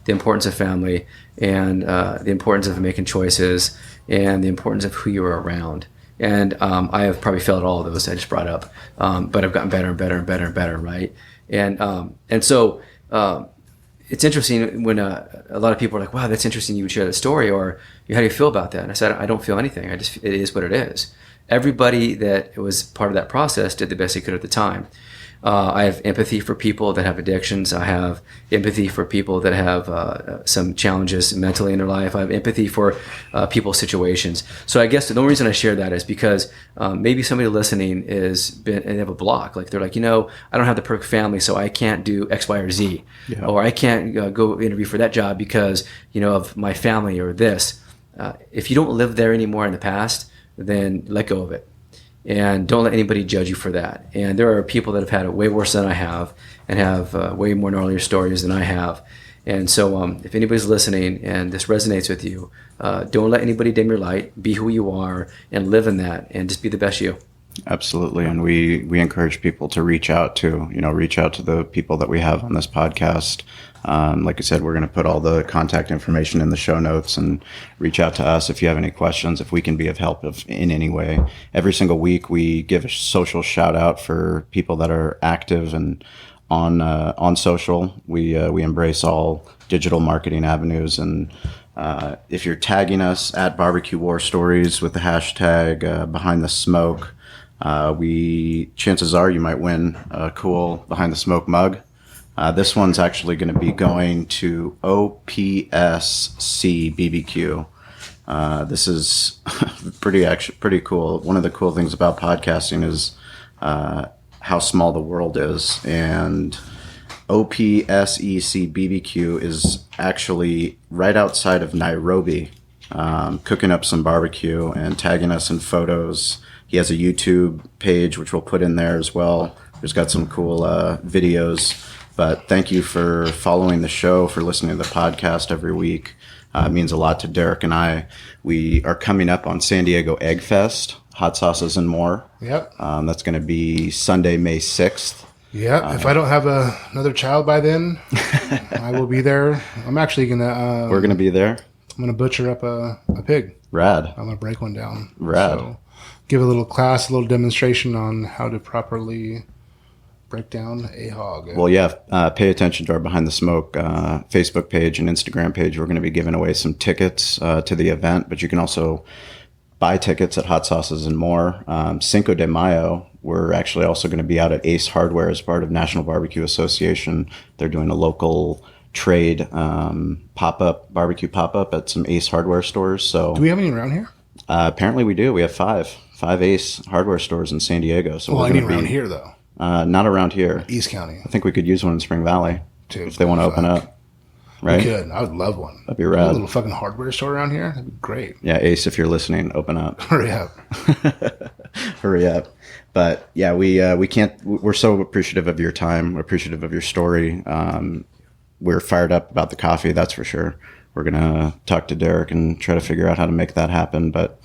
the importance of family, and the importance of making choices, and the importance of who you are around. And I have probably failed all of those I just brought up, but I've gotten better and better and better and better, right? And so it's interesting when a lot of people are like, "Wow, that's interesting. You would share that story," or "How do you feel about that?" And I said, "I don't feel anything. It is what it is." Everybody that was part of that process did the best they could at the time. I have empathy for people that have addictions. I have empathy for people that have some challenges mentally in their life. I have empathy for people's situations. So I guess the only reason I share that is because maybe somebody listening and they have a block. Like they're like, I don't have the perfect family, so I can't do X, Y, or Z. Yeah. Or I can't go interview for that job because, of my family or this. If you don't live there anymore in the past, then let go of it. And don't let anybody judge you for that. And there are people that have had it way worse than I have and have way more gnarlier stories than I have. And so if anybody's listening and this resonates with you, don't let anybody dim your light. Be who you are and live in that and just be the best you. Absolutely. And we encourage people to reach out to the people that we have on this podcast. Like I said, we're going to put all the contact information in the show notes, and reach out to us if you have any questions, if we can be of help in any way. Every single week we give a social shout out for people that are active and on social. We embrace all digital marketing avenues, and If you're tagging us at Barbecue War Stories with the hashtag Behind the Smoke, chances are you might win a cool Behind the Smoke mug. This one's actually going to be going to OPSC BBQ. This is pretty cool. One of the cool things about podcasting is how small the world is, and OPSEC BBQ is actually right outside of Nairobi, cooking up some barbecue and tagging us in photos. He has a YouTube page, which we'll put in there as well. There's got some cool videos. But thank you for following the show, for listening to the podcast every week. It means a lot to Derek and I. We are coming up on San Diego Egg Fest, hot sauces and more. Yep. That's going to be Sunday, May 6th. Yeah. If I don't have another child by then, I will be there. I'm actually going to... We're going to be there. I'm going to butcher up a pig. Rad. I'm going to break one down. Rad. So give a little class, a little demonstration on how to properly break down a hog. Well, yeah, pay attention to our Behind the Smoke Facebook page and Instagram page. We're going to be giving away some tickets to the event, but you can also buy tickets at Hot Sauces and More. Cinco de Mayo, we're actually also going to be out at Ace Hardware as part of National Barbecue Association. They're doing a local trade barbecue pop-up at some Ace Hardware stores. So, do we have any around here? Apparently we do. We have five Ace Hardware stores in San Diego. So well, I mean around here, though. Not around here. East County. I think we could use one in Spring Valley if they want to open up. Right? We could. I would love one. That'd be rad. A little fucking hardware store around here. That'd be great. Yeah, Ace, if you're listening, open up. Hurry up. Hurry up. But yeah, we can't. We're so appreciative of your time. We're appreciative of your story. We're fired up about the coffee. That's for sure. We're gonna talk to Derek and try to figure out how to make that happen. But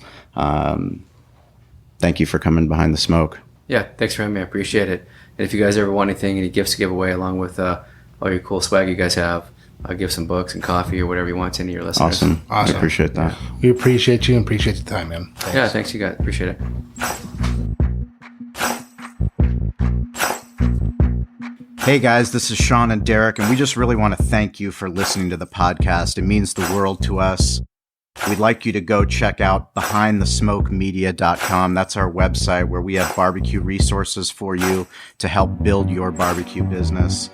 thank you for coming Behind the Smoke. Yeah, thanks for having me. I appreciate it. And if you guys ever want anything, any gifts to give away along with all your cool swag you guys have, I'll give some books and coffee or whatever you want to any of your listeners. Awesome. I appreciate that. We appreciate you and appreciate the time, man. Thanks. Yeah, thanks you guys. Appreciate it. Hey guys, this is Shawn and Derek, and we just really want to thank you for listening to the podcast. It means the world to us. We'd like you to go check out behindthesmokemedia.com. That's our website where we have barbecue resources for you to help build your barbecue business.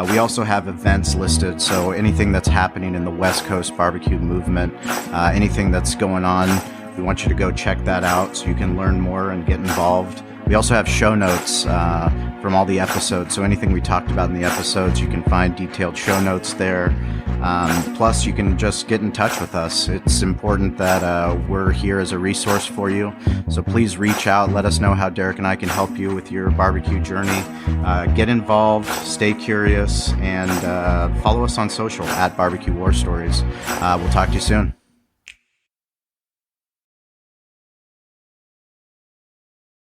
We also have events listed, so anything that's happening in the West Coast barbecue movement, anything that's going on, we want you to go check that out so you can learn more and get involved. We also have show notes from all the episodes, so anything we talked about in the episodes, you can find detailed show notes there. Plus, you can just get in touch with us. It's important that we're here as a resource for you. So please reach out. Let us know how Derek and I can help you with your barbecue journey. Get involved, stay curious, and follow us on social at Barbecue War Stories. We'll talk to you soon.